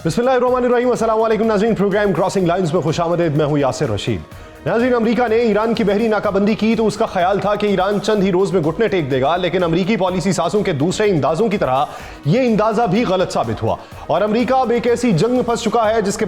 बिस्मिल्लाहिर्रहमानिर्रहीम, अस्सलाम वालेकुम नाज़रीन। प्रोग्राम क्रॉसिंग लाइंस में खुशामदीद। मैं हूं यासिर रशीद। नाज़रीन, अमेरिका ने ईरान की बहरी नाकाबंदी की तो उसका ख्याल था कि ईरान चंद ही रोज में घुटने टेक देगा, लेकिन अमेरिकी पॉलिसी साजों के दूसरे इंदाजों की तरह यह इंदाजा भी गलत साबित हुआ और अमेरिका अब एक ऐसी जंग में फंस चुका है जिसके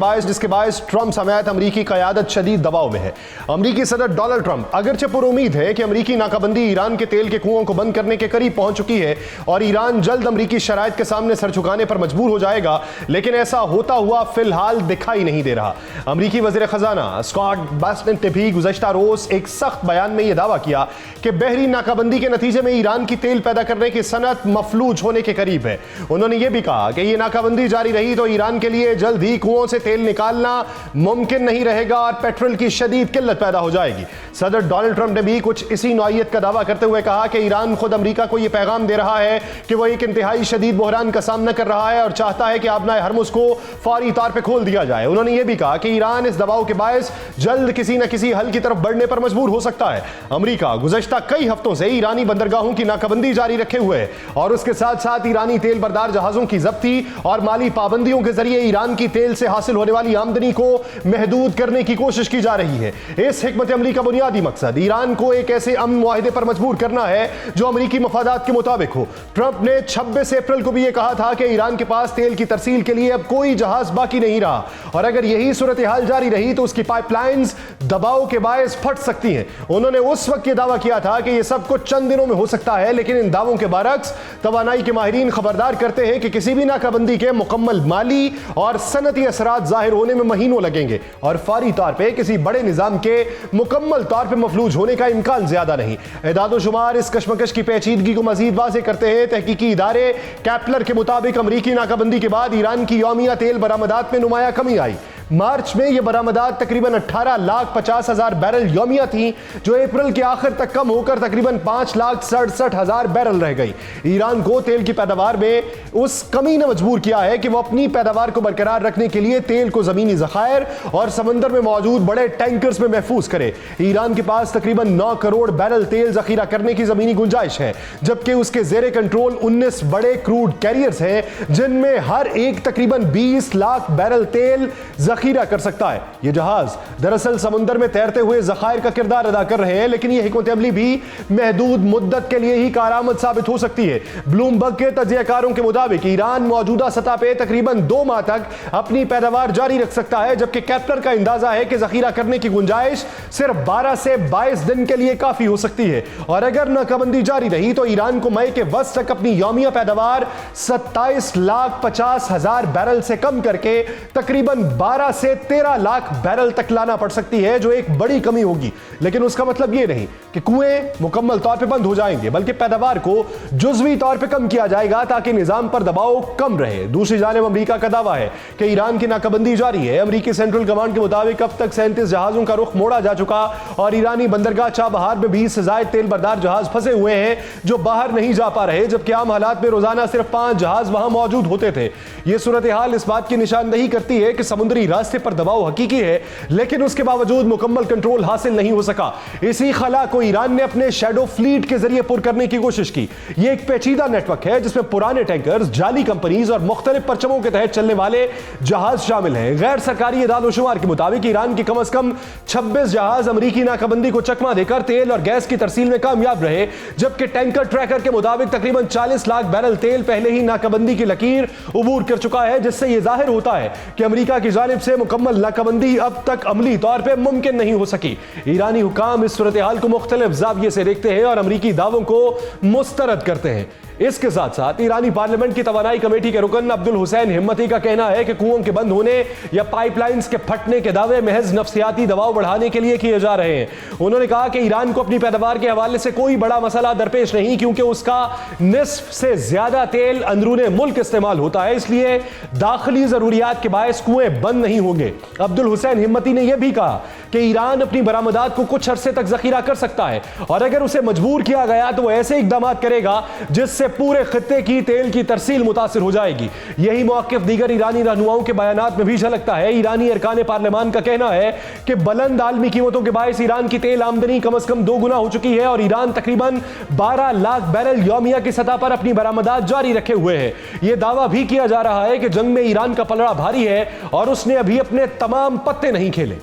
बायस ट्रंप समेत अमेरिकी क़यादत शदीद दबाव में है। अमेरिकी सदर डोनाल्ड ट्रंप अगरचे पुरुम्मीद है कि अमेरिकी नाकाबंदी ईरान के तेल के कुओं को बंद करने के करीब पहुंच चुकी है और ईरान जल्द अमेरिकी शराइत के सामने सर झुकाने पर मजबूर हो जाएगा, लेकिन ऐसा होता हुआ फिलहाल दिखाई नहीं दे रहा। अमेरिकी वज़ीर खजाना स्कॉट बेसेंट ने भी गुज़श्ता रोज एक सख्त बयान में यह दावा किया कि बहरी नाकाबंदी के नतीजे में ईरान की तेल पैदा करने की सनत मफलूज होने के करीब है। उन्होंने यह भी कहा कि यह नाकाबंदी जारी रही तो ईरान के लिए जल्द ही कुओं से तेल निकालना मुमकिन नहीं रहेगा और पेट्रोल की शदीद किल्लत पैदा हो जाएगी। सदर डोनाल्ड ट्रंप ने भी कुछ इसी नौइयत का दावा करते हुए कहा कि ईरान खुद अमेरिका को यह पैगाम दे रहा है कि वह एक इंतहाई शदीद बहरान का सामना कर रहा है और चाहता है कि आबनाए हरमुज को फौरी तौर पर खोल दिया जाए। उन्होंने यह भी कहा कि ईरान इस दबाव के बायस जल्द किसी न किसी हल की तरफ बढ़ने पर मजबूर हो सकता है। अमेरिका गुज़श्ता कई हफ्तों से ईरानी बंदरगाहों की नाकाबंदी जारी रखे हुए है और उसके साथ साथ ईरानी तेल बरदार जहाजों की जब्ती और माली पाबंदियों के जरिए ईरान की तेल से हासिल होने वाली आमदनी को महदूद करने की कोशिश की जा रही है। इस हिकमत अमली का बुनियादी मकसद ईरान को एक ऐसे अमन मुआहिदे पर मजबूर करना है जो अमेरिकी मफादात के मुताबिक हो। ट्रंप ने 26 अप्रैल को भी यह कहा था कि ईरान के पास तेल की तरसील के लिए अब कोई जहाज बाकी नहीं रहा और अगर यही सूरत हाल जारी रही तो उसकी पाइपलाइंस दबाव के बायस फट सकती हैं। उन्होंने उस वक्त यह दावा किया था कि यह सब कुछ चंद दिनों में हो सकता है, लेकिन इन दावों के बरअक्स तवानाई के माहिरीन खबरदार करते हैं कि किसी भी नाकाबंदी के मुकम्मल माली और सनती असरात जाहिर होने में महीनों लगेंगे और फौरी तौर पर किसी बड़े निजाम के मुकम्मल तौर पर मफलूज होने का इम्कान ज्यादा नहीं। एदाद-ओ-शुमार इस कशमकश की पेचीदगी को मजीद वाज़ेह करते हैं। तहकीकी इदारे कैपलर के मुताबिक अमरीकी नाकाबंदी के बाद ईरान की यौमिया तेल बरामदात में नुमाया कमी आई। मार्च में यह बरामदात तकरीबन 18,50,000 बैरल यौमिया थी, जो अप्रैल के आखिर तक कम होकर तकरीबन 5,67,000 बैरल रह गई। ईरान को तेल की पैदावार में उस कमी ने मजबूर किया है कि वह अपनी पैदावार को बरकरार रखने के लिए तेल को जमीनी जखायर और समंदर में मौजूद बड़े टैंकर्स में महफूज करे। ईरान के पास तकरीबन 9 करोड़ बैरल तेल जखीरा करने की जमीनी गुंजाइश है, जबकि उसके जेरे कंट्रोल 19 बड़े क्रूड कैरियर्स हैं जिनमें हर एक तकरीबन 20 लाख बैरल तेल जखीरा कर सकता है। यह जहाज दरअसल समुद्र में तैरते हुए जखायर का किरदार अदा कर रहे हैं, लेकिन यह हिकमत अमली भी महदूद मुद्दत के लिए ही कारआमद साबित हो सकती है। ब्लूमबर्ग के तज्जियाकारों के मुताबिक ईरान मौजूदा सतह पर तकरीबन 2 माह तक अपनी पैदावार जारी रख सकता है, जबकि कैपलर का अंदाजा है कि जखीरा करने की गुंजाइश सिर्फ 12 से 22 दिन के लिए काफी हो सकती है और अगर नाकाबंदी जारी रही तो ईरान को मई के वस्त तक अपनी यौमिया पैदावार 27,50,000 बैरल से कम करके तकरीबन 12 से 13 लाख बैरल तक लाना पड़ सकती है, जो एक बड़ी कमी होगी। लेकिन उसका मतलब यह नहीं कि कुएं मुकम्मल तौर पे बंद हो जाएंगे, बल्कि पैदावार को जुज़वी तौर पे कम किया जाएगा ताकि निजाम पर दबाव कम रहे। दूसरी जानिब अमेरिका का दावा है कि ईरान की नाकाबंदी जारी है। अमेरिकी सेंट्रल कमांड के मुताबिक अब तक 37 जहाजों का रुख मोड़ा जा चुका और ईरानी बंदरगाह चाबहार में 20 से ज्यादा तेल बरदार जहाज फंसे हुए हैं जो बाहर नहीं जा पा रहे, जबकि आम हालात में रोजाना सिर्फ 5 जहाज वहां मौजूद होते थे। यह सूरत हाल इस बात की निशानदही करती है कि समुद्री रास्ते पर दबाव हकीकी है, लेकिन उसके बावजूद मुकम्मल कंट्रोल हासिल नहीं हो सका। इसी खला को ईरान ने अपने शैडो फ्लीट के जरिए पुर करने की कोशिश की। यह एक पेचीदा नेटवर्क है जिसमें पुराने टैंकर्स, जाली कंपनीज और मुख्तलिफ परचमों के तहत चलने वाले जहाज शामिल हैं। गैर सरकारी एदाद-ओ-शुमार के मुताबिक ईरान के कम अज कम 26 जहाज अमेरिकी नाकाबंदी को चकमा देकर तेल और गैस की तरसील में कामयाब रहे, जबकि टैंकर ट्रैकर के मुताबिक तकरीबन 40 लाख बैरल तेल पहले ही नाकाबंदी की लकीर उबूर कर चुका है, जिससे यह जाहिर होता है कि अमेरिका की जानिब से मुकम्मल नाकाबंदी अब तक अमली तौर पर मुमकिन नहीं हो सकी। ईरानी हुकाम इस सूरत हाल को मुख्तलिफ जाविये से देखते हैं और अमरीकी दावों को मुस्तरद करते हैं। इसके साथ साथ ईरानी पार्लियामेंट की तवानाई कमेटी के रुकन अब्दुल हुसैन हिम्मती का कहना है कि कुओं के बंद होने या पाइपलाइंस के फटने के दावे महज नफ्सियाती दबाव बढ़ाने के लिए किए जा रहे हैं। उन्होंने कहा कि ईरान को अपनी पैदावार के हवाले से कोई बड़ा मसला दरपेश नहीं, क्योंकि उसका निस्फ से ज्यादा तेल अंदरूने मुल्क इस्तेमाल होता है, इसलिए दाखिली जरूरियात के बायस कुएं बंद नहीं होंगे। अब्दुल हुसैन हिम्मती ने यह भी कहा कि ईरान अपनी बरामदात को कुछ अरसे तक जखीरा कर सकता है और अगर उसे मजबूर किया गया तो वह ऐसे इकदाम करेगा जिससे इससे पूरे खित्ते की तेल की तरसील मुतासिर हो जाएगी। यही मौक़िफ़ दीगर ईरानी रहनुमाओं के बयानात में भी झलकता है। ईरानी अरकान पार्लियामान का कहना है कि बुलंद आलमी कीमतों के बायस ईरान की तेल आमदनी कम से कम 2 गुना हो चुकी है और ईरान तकरीबन 12 लाख बैरल यौमिया की सतह पर अपनी बरामदात जारी रखे हुए है। यह दावा भी किया जा रहा है कि जंग में ईरान का पलड़ा भारी है और उसने अभी अपने तमाम पत्ते नहीं खेले।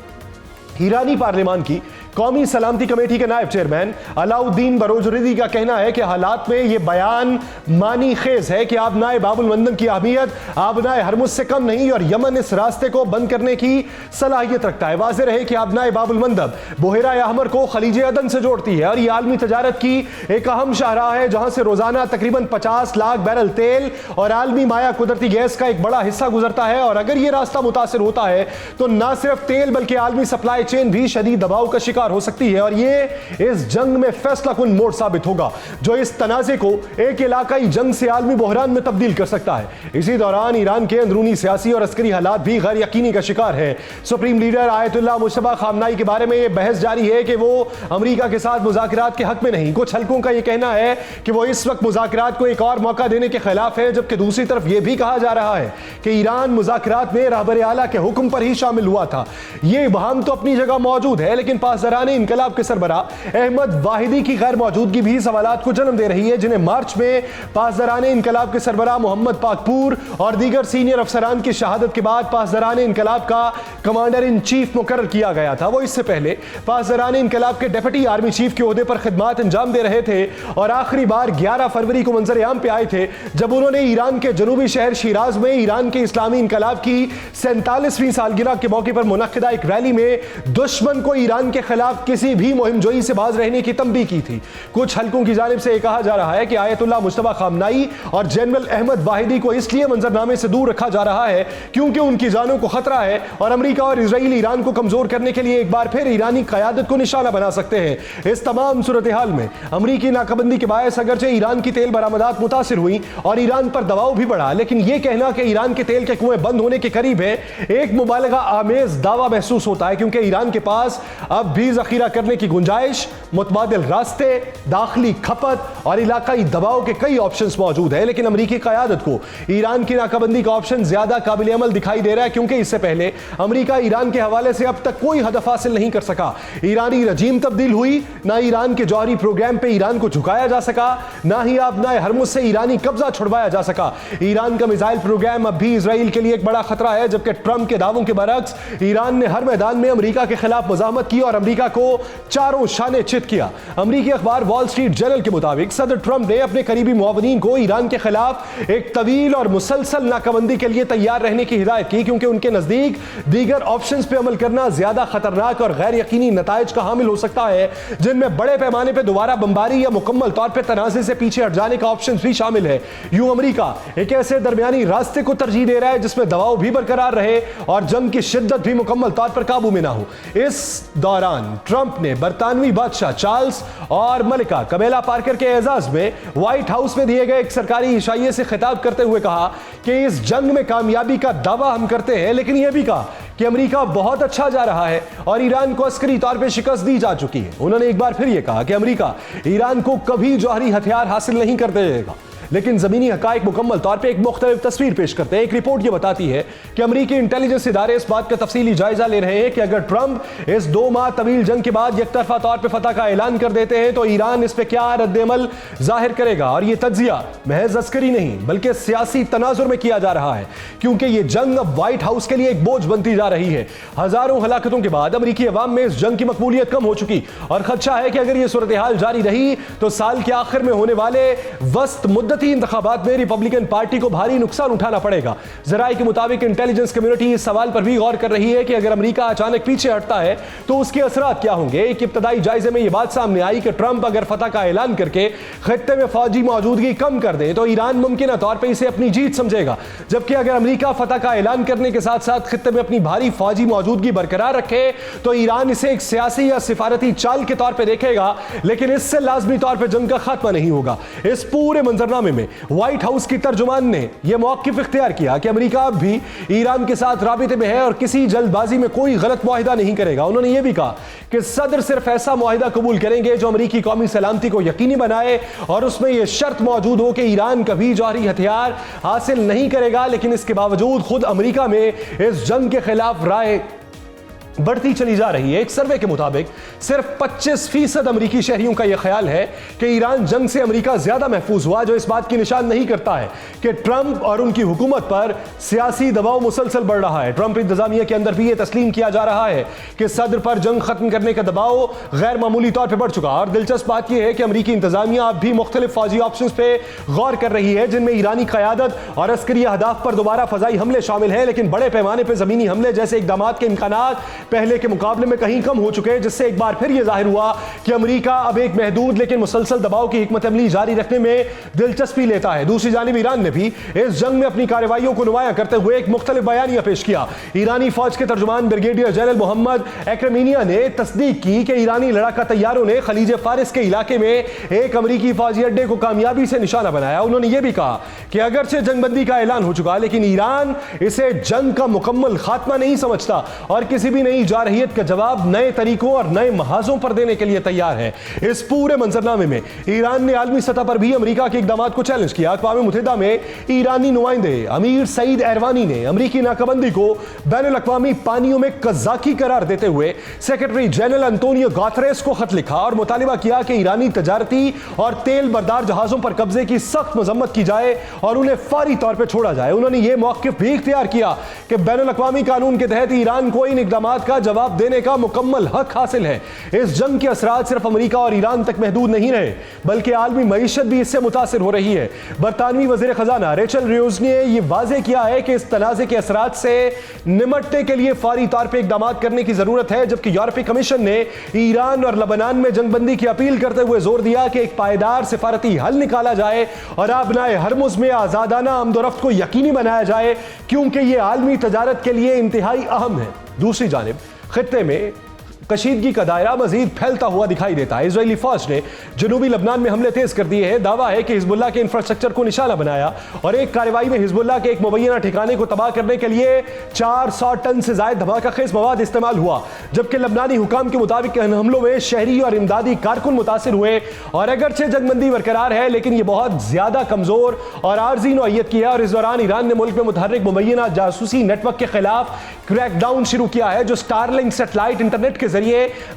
ईरानी पार्लियामान की कौमी सलामती कमेटी के नायब चेयरमैन अलाउद्दीन बरोजर्दी का कहना है कि हालात में यह बयान मानी खेज है कि आबनाए बाबुल मंदब की अहमियत आबनाए हरमुज से कम नहीं और यमन इस रास्ते को बंद करने की सलाहियत रखता है। वाज़ेह रहे कि आबनाए बाबुल मंदब बहरा अहमर को खलीज अदन से जोड़ती है और यह आलमी तजारत की एक अहम शाहराह है जहां से रोजाना तकरीबन 50 लाख बैरल तेल और आलमी माया कुदरती गैस का एक बड़ा हिस्सा गुजरता है। और अगर यह रास्ता मुतासिर होता है तो न सिर्फ तेल बल्कि आलमी सप्लाई चेन भी शदीद दबाव का शिकार हो सकती है और यह इस जंग में फैसला कुन मोड़ साबित होगा जो इस तनाज़े को एक इलाकाई जंग से आलमी बहरान में तब्दील कर सकता है। इसी दौरान ईरान के अंदरूनी सियासी और अस्करी हालात भी गैर यकीनी का शिकार है। Supreme leader Ayatollah Mojtaba Khamenei के बारे में यह बहस जारी है कि वो अमेरिका के साथ मुज़ाकरात के हक में नहीं। कुछ हल्कों का यह कहना है कि वो इस वक्त मुज़ाकरात को एक और मौका देने के खिलाफ है, जबकि दूसरी तरफ यह भी कहा जा रहा है कि ईरान मुज़ाकरात में रहबर आला के हुक्म पर ही शामिल हुआ था। यह इबहाम तो अपनी जगह मौजूद है, लेकिन पासदारान इनकलाब के सरबराह अहमद वाहिदी की गैर मौजूदगी भी सवालात को जन्म दे रही है, जिन्हें मार्च में पासदारान इनकलाब के सरबराह मोहम्मद पाकपूर और दीगर सीनियर अफसरान की शहादत के बाद पासदारान इनकलाब का कमांडर इन चीफ मुकर्रर किया गया था। वो इससे पहले पासदारान इनकलाब के डिप्टी आर्मी चीफ के ओहदे पर खिदमात अंजाम दे रहे थे और आखिरी बार 11 फरवरी को मंजर आम पे आए थे जब उन्होंने ईरान के जनूबी शहर शिराज में ईरान के इस्लामी इनकलाब की 47वीं सालगिरह के मौके पर मुनक्किदा एक रैली में दुश्मन को ईरान के खिलाफ किसी भी मुहिम जोई से बाज रहने की तंबीह की थी। कुछ हल्कों की जानिब से यह कहा जा रहा है कि आयतुल्लाह मुज्तबा खामनाई और जनरल अहमद वाहिदी को इसलिए मंजरनामे से दूर रखा जा रहा है क्योंकि उनकी जानों को खतरा है और अमेरिका और इजराइल ईरान को कमजोर करने के लिए एक बार फिर ईरानी क़यादत को निशाना बना सकते हैं। इस तमाम सूरत हाल में अमरीकी नाकाबंदी के बायस अगरचे ईरान की तेल बरामदात मुतासिर हुई और ईरान पर दबाव भी बढ़ा, लेकिन यह कहना कि ईरान के तेल के कुएं बंद होने के करीब है एक मुबालगा आमेज दावा महसूस होता है, क्योंकि ईरान के पास अब भी जखीरा करने की गुंजाइश, मुतबादिल रास्ते, दाखिली खपत और इलाकाई दबाव के कई ऑप्शंस मौजूद है। लेकिन अमरीकी क़यादत को ईरान की नाकाबंदी का ऑप्शन ज्यादा काबिल अमल दिखाई दे रहा है, क्योंकि इससे पहले अमरीका ईरान के हवाले से अब तक कोई हदफ हासिल नहीं कर सका। ईरानी रजीम तब्दील हुई, ना ईरान के जौहरी प्रोग्राम पे ईरान को झुकाया जा सका, ना ही आबनाए हरमुज से ईरानी कब्जा छुड़वाया जा सका। ईरान का मिसाइल प्रोग्राम अब भी इजराइल के लिए एक बड़ा खतरा है, जबकि ट्रंप के दावों के बरक्स ईरान ने हर मैदान में अमरीका के खिलाफ मज़ाहमत की और अमरीका को चारों शाने चित किया। अमरीकी अखबार वॉल स्ट्रीट जर्नल के मुताबिक सदर ट्रंप ने अपने करीबी मुआवनीन को ईरान के खिलाफ एक तवील और मुसलसल नाकाबंदी के लिए तैयार रहने की हिदायत की, क्योंकि उनके नजदीक दीगर ऑप्शंस पे अमल करना ज्यादा खतरनाक और गैर यकीनी नताइज का हामिल हो सकता है, जिनमें बड़े पैमाने पर दोबारा बमबारी या मुकम्मल तौर पर तनाज़े से पीछे हट जाने का ऑप्शन भी शामिल है। यूं अमरीका एक ऐसे दरमियानी रास्ते को तरजीह दे रहा है जिसमें दबाव भी बरकरार रहे और जंग की शिद्दत भी मुकम्मल तौर पर काबू में ना हो। इस दौरान ट्रंप ने बरतानवी बादशाह चार्ल्स और मलिका कमेला पार्कर के एजाज में व्हाइट हाउस में दिए गए एक सरकारी इशाइये से खिताब करते हुए कहा कि इस जंग में कामयाबी का दावा हम करते हैं, लेकिन यह भी कहा कि अमेरिका बहुत अच्छा जा रहा है और ईरान को अस्करी तौर पर शिकस्त दी जा चुकी है। उन्होंने एक बार फिर यह कहा कि अमेरिका ईरान को कभी जौहरी हथियार हासिल नहीं कर देगा, लेकिन जमीनी हकाइक मुकम्मल तौर पर एक मुख्तलिफ तस्वीर पेश करते हैं। एक रिपोर्ट यह बताती है कि अमरीकी इंटेलिजेंस इदारे इस बात का तफसीली जायजा ले रहे हैं कि अगर ट्रंप इस 2 माह तवील जंग के बाद यकतरफा तौर पर फतह का ऐलान कर देते हैं तो ईरान इस पर क्या रद्द-ए-अमल जाहिर करेगा। और यह तज्जिया महज अस्करी नहीं बल्कि सियासी तनाजुर में किया जा रहा है, क्योंकि यह जंग अब व्हाइट हाउस के लिए एक बोझ बनती जा रही है। हजारों हलाकतों के बाद अमरीकी अवाम में इस जंग की मकबूलियत कम हो चुकी और खदशा है कि अगर यह सूरत हाल जारी रही तो साल के आखिर में होने वाले वस्त मुद्दती इंतखाबात में रिपब्लिकन पार्टी को भारी नुकसान उठाना पड़ेगा। जराये के मुताबिक इंटेलिजेंस कम्युनिटी इस सवाल पर भी गौर कर रही है कि अगर अमेरिका अचानक पीछे हटता है तो उसके असरात क्या होंगे। एक इब्तदाई जायजे में यह बात सामने आई कि ट्रंप अगर फतह का ऐलान करके खित्ते में फौजी मौजूदगी कम कर दे तो ईरान मुमकिन तौर पर इसे अपनी जीत समझेगा, जबकि अगर अमेरिका फतह का ऐलान करने के साथ साथ खित्ते में अपनी भारी फौजी मौजूदगी बरकरार रखे तो ईरान इसे एक सियासी या सिफारती चाल के तौर पर देखेगा, लेकिन इससे लाजमी तौर पर जंग का खात्मा नहीं होगा। इस पूरे मंजरनामे मंजरनामे में व्हाइट हाउस की तर्जुमान ने यह मौक़िफ़ इख्तियार किया कि अमेरिका अब भी ईरान के साथ राबिते में है और किसी जल्दबाजी में कोई गलत मुआहिदा नहीं करेगा। उन्होंने यह भी कहा कि सदर सिर्फ ऐसा मुआहिदा कबूल करेंगे जो अमेरिकी कौमी सलामती को यकीनी बनाए और उसमें यह शर्त मौजूद हो कि ईरान कभी जौहरी हथियार हासिल नहीं करेगा। लेकिन इसके बावजूद खुद अमेरिका में इस जंग के खिलाफ राय बढ़ती चली जा रही है। एक सर्वे के मुताबिक सिर्फ 25% अमेरिकी शहरियों का यह ख्याल है कि ईरान जंग से अमेरिका ज्यादा महफूज हुआ, जो इस बात की निशान नहीं करता है कि ट्रंप और उनकी हुकूमत पर सियासी दबाव मुसलसल बढ़ रहा है। ट्रंप इंतजामिया के अंदर भी यह तस्लीम किया जा रहा है कि सदर पर जंग खत्म करने का दबाव गैर मामूली तौर पर बढ़ चुका। और दिलचस्प बात यह है कि अमेरिकी इंतजामिया अब भी मुख्तलिफ फौजी ऑप्शन पे गौर कर रही है, जिनमें ईरानी क़यादत और अस्करी अहदाफ पर दोबारा फजाई हमले शामिल हैं। लेकिन बड़े पैमाने पर जमीनी हमले जैसे इकदामात के इम्कानात पहले के मुकाबले में कहीं कम हो चुके हैं, जिससे एक बार फिर यह जाहिर हुआ कि अमेरिका अब एक महदूद लेकिन मुसलसल दबाव की हिकमत अमली जारी रखने में दिलचस्पी लेता है। दूसरी जानिब ईरान ने भी इस जंग में अपनी कार्रवाइयों को नुमाया करते हुए एक मुख्तलिफ बयानिया पेश किया। ईरानी फौज के तर्जुमान ब्रिगेडियर जनरल मोहम्मद एक्रेमिनिया ने तस्दीक की कि ईरानी लड़ाका तैयारों ने खलीज फारिस के इलाके में एक अमेरिकी फौजी अड्डे को कामयाबी से निशाना बनाया। उन्होंने यह भी कहा कि अगरचे जंगबंदी का ऐलान हो चुका, लेकिन ईरान इसे जंग का मुकम्मल खात्मा नहीं समझता और किसी भी नई जारहियत का जवाब नए तरीकों और नए महाजों पर देने के लिए तैयार है। इस पूरे मंजरनामे में ईरान ने आलमी सतह पर भी अमेरिका के इकदामात को चैलेंज किया। अक़वाम मुत्तहिदा में ईरानी नुमाइंदे अमीर सईद एरवानी ने अमेरिकी नाकाबंदी को बैनुल अक़वामी पानियों में कज़ाकी करार देते हुए सेक्रेटरी जनरल अंतोनियो गुतेरेस को खत लिखा और मुतालिबा किया कि ईरानी तजारती और तेल बरदार जहाजों पर कब्जे की सख्त मजम्मत की जाए और उन्हें फौरी तौर पर छोड़ा जाए। उन्होंने यह मौक़िफ़ भी इख्तियार किया कि बैनुल अक़वामी कानून के तहत ईरान को इन इकदामात का जवाब देने का मुकम्मल हक हासिल है। इस जंग के असरात सिर्फ अमेरिका और ईरान तक महदूद नहीं रहे, बल्कि आलमी मईशत भी इससे मुतासिर हो रही है। बरतानवी वज़ीर ख़ज़ाना रेचल रियोज ने यह वाज़ेह किया है कि इस तनाज़े के असरात से निमटने के लिए फौरी तौर पर इक़दाम करने की ज़रूरत है, जबकि यूरोपीय कमीशन ने ईरान और लबनान में जंगबंदी की अपील करते हुए जोर दिया कि एक पायदार सिफारती हल निकाला जाए और आबनाए हरमुज़ में आज़ादाना आमदोरफ्त को यकीनी बनाया जाए, क्योंकि यह आलमी तजारत के लिए इंतहाई अहम है। दूसरी जानिब खित्ते में कशीदगी का दायरा मजीद फैलता हुआ दिखाई देता है। इजरायली फौज ने जनूबी लबनान में हमले तेज कर दिए हैं। दावा है कि हिजबुल्लाह के इंफ्रास्ट्रक्चर को निशाना बनाया और एक कार्रवाई में हिजबुल्लाह के एक मुबैना ठिकाने को तबाह करने के लिए 400 टन से ज्यादा धमाका खेज मवाद इस्तेमाल हुआ, जबकि लबनानी हुकाम के मुताबिक इन हमलों में शहरी और इमदादी कारकुन मुतासिर हुए। और अगरचे जंगबंदी बरकरार है, लेकिन यह बहुत ज्यादा कमजोर और आर्जी नौइयत की है। और इस दौरान ईरान ने मुल्क में मुतहर्रिक मुबैना जासूसी नेटवर्क के खिलाफ क्रैकडाउन शुरू किया है, जो स्टारलिंक सैटेलाइट इंटरनेट के जरिए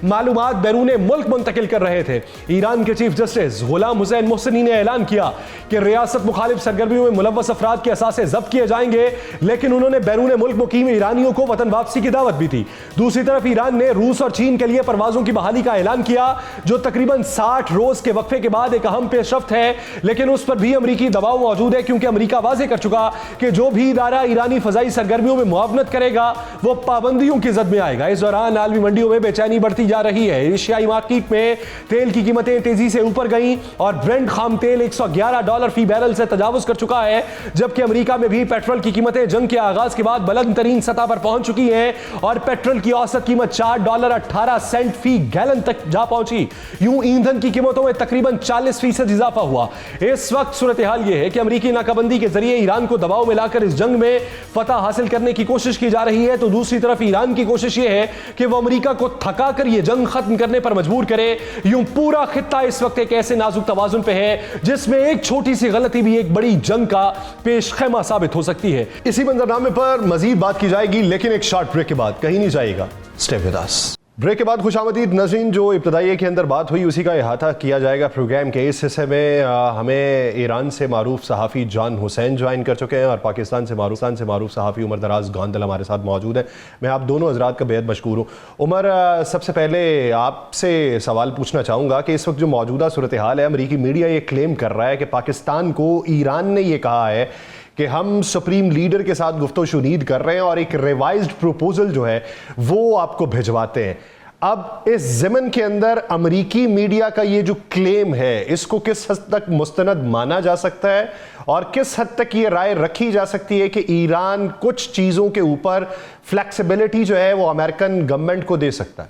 मालूमात बैरूने मुल्क मुंतकिल कर रहे थे। ईरान के चीफ जस्टिस गुलाम हुसैन मोहसिनी ने ऐलान किया कि रियासत मुखालिफ सरगर्मियों में मुलव्वस अफराद के असासे जब्त किए जाएंगे, लेकिन उन्होंने बैरूने मुल्क मुकीम ईरानियों को वतन वापसी की दावत भी दी। दूसरी तरफ ईरान ने रूस और चीन के लिए परवाजों की बहाली का ऐलान किया, जो तकरीबन 60 रोज के वक्फे के बाद एक अहम पेशरफ्त है, लेकिन उस पर भी अमरीकी दबाव मौजूद है, क्योंकि अमरीका वाज़ेह कर चुका कि जो भी इदारा ईरानी फजाई सरगर्मियों में मुआवनत करेगा वो पाबंदियों की जद में आएगा। इस दौरान आलमी मंडियों में बेचैनी बढ़ती जा रही है। एशियाई मार्केट में तेल की कीमतें तेजी से ऊपर गईं और ब्रेंट खाम तेल $111 फी बैरल से तजावुज कर चुका है, जबकि अमेरिका में भी पेट्रोल की कीमतें जंग के आगाज के बाद बुलंद तरीन सतह पर पहुंच चुकी हैं और पेट्रोल की औसत कीमत $4.18 फी गैलन तक जा पहुंची। यूं ईंधन की कीमतों में तकरीबन 40% इजाफा हुआ। इस वक्त सूरत हाल यह है कि अमेरिकी नाकाबंदी के जरिए ईरान को दबाव में लाकर इस जंग में फतह हासिल करने की कोशिश की जा रही है, तो दूसरी तरफ ईरान की कोशिश यह है कि वह अमेरिका को थका कर यह जंग खत्म करने पर मजबूर करे। यूं पूरा खित्ता इस वक्त एक ऐसे नाजुक तवाजुन पे है जिसमें एक छोटी सी गलती भी एक बड़ी जंग का पेशखेमा साबित हो सकती है। इसी मंजरनामे पर मजीद बात की जाएगी, लेकिन एक शॉर्ट ब्रेक के बाद, कहीं नहीं जाएगा, स्टे विद अस। ब्रेक के बाद खुशामदीद नाज़रीन, जो इब्तदाई के अंदर बात हुई उसी का अहाता किया जाएगा प्रोग्राम के। इस हिस्से में हमें ईरान से मारूफ सहाफ़ी जॉन हुसैन ज्वाइन कर चुके हैं और पाकिस्तान से मारूफ सहाफ़ी उमर दराज गोंदल हमारे साथ मौजूद है। मैं आप दोनों हजरात का बेहद मशकूर हूँ। उमर, सबसे पहले आपसे सवाल पूछना चाहूँगा कि इस वक्त जो मौजूदा सूरत हाल है, अमरीकी मीडिया ये क्लेम कर रहा है कि पाकिस्तान को ईरान ने यह कहा है कि हम सुप्रीम लीडर के साथ गुफ्तगू कर रहे हैं और एक रिवाइज्ड प्रपोजल जो है वो आपको भिजवाते हैं। अब इस ज़मन के अंदर अमरीकी मीडिया का ये जो क्लेम है, इसको किस हद तक मुस्तनद माना जा सकता है और किस हद तक ये राय रखी जा सकती है कि ईरान कुछ चीज़ों के ऊपर फ्लेक्सिबिलिटी जो है वो अमेरिकन गवर्नमेंट को दे सकता है?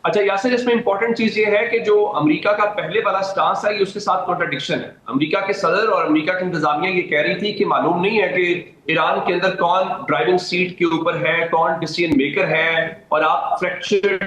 अच्छा यासिर, इसमें इंपॉर्टेंट चीज ये है कि जो अमेरिका का पहले वाला स्टांस है ये उसके साथ कॉन्ट्रडिक्शन है। अमेरिका के सदर और अमेरिका की इंतजामिया ये कह रही थी कि मालूम नहीं है कि ईरान के अंदर कौन ड्राइविंग सीट के ऊपर है, कौन डिसीजन मेकर है, और आप फ्रैक्चर्ड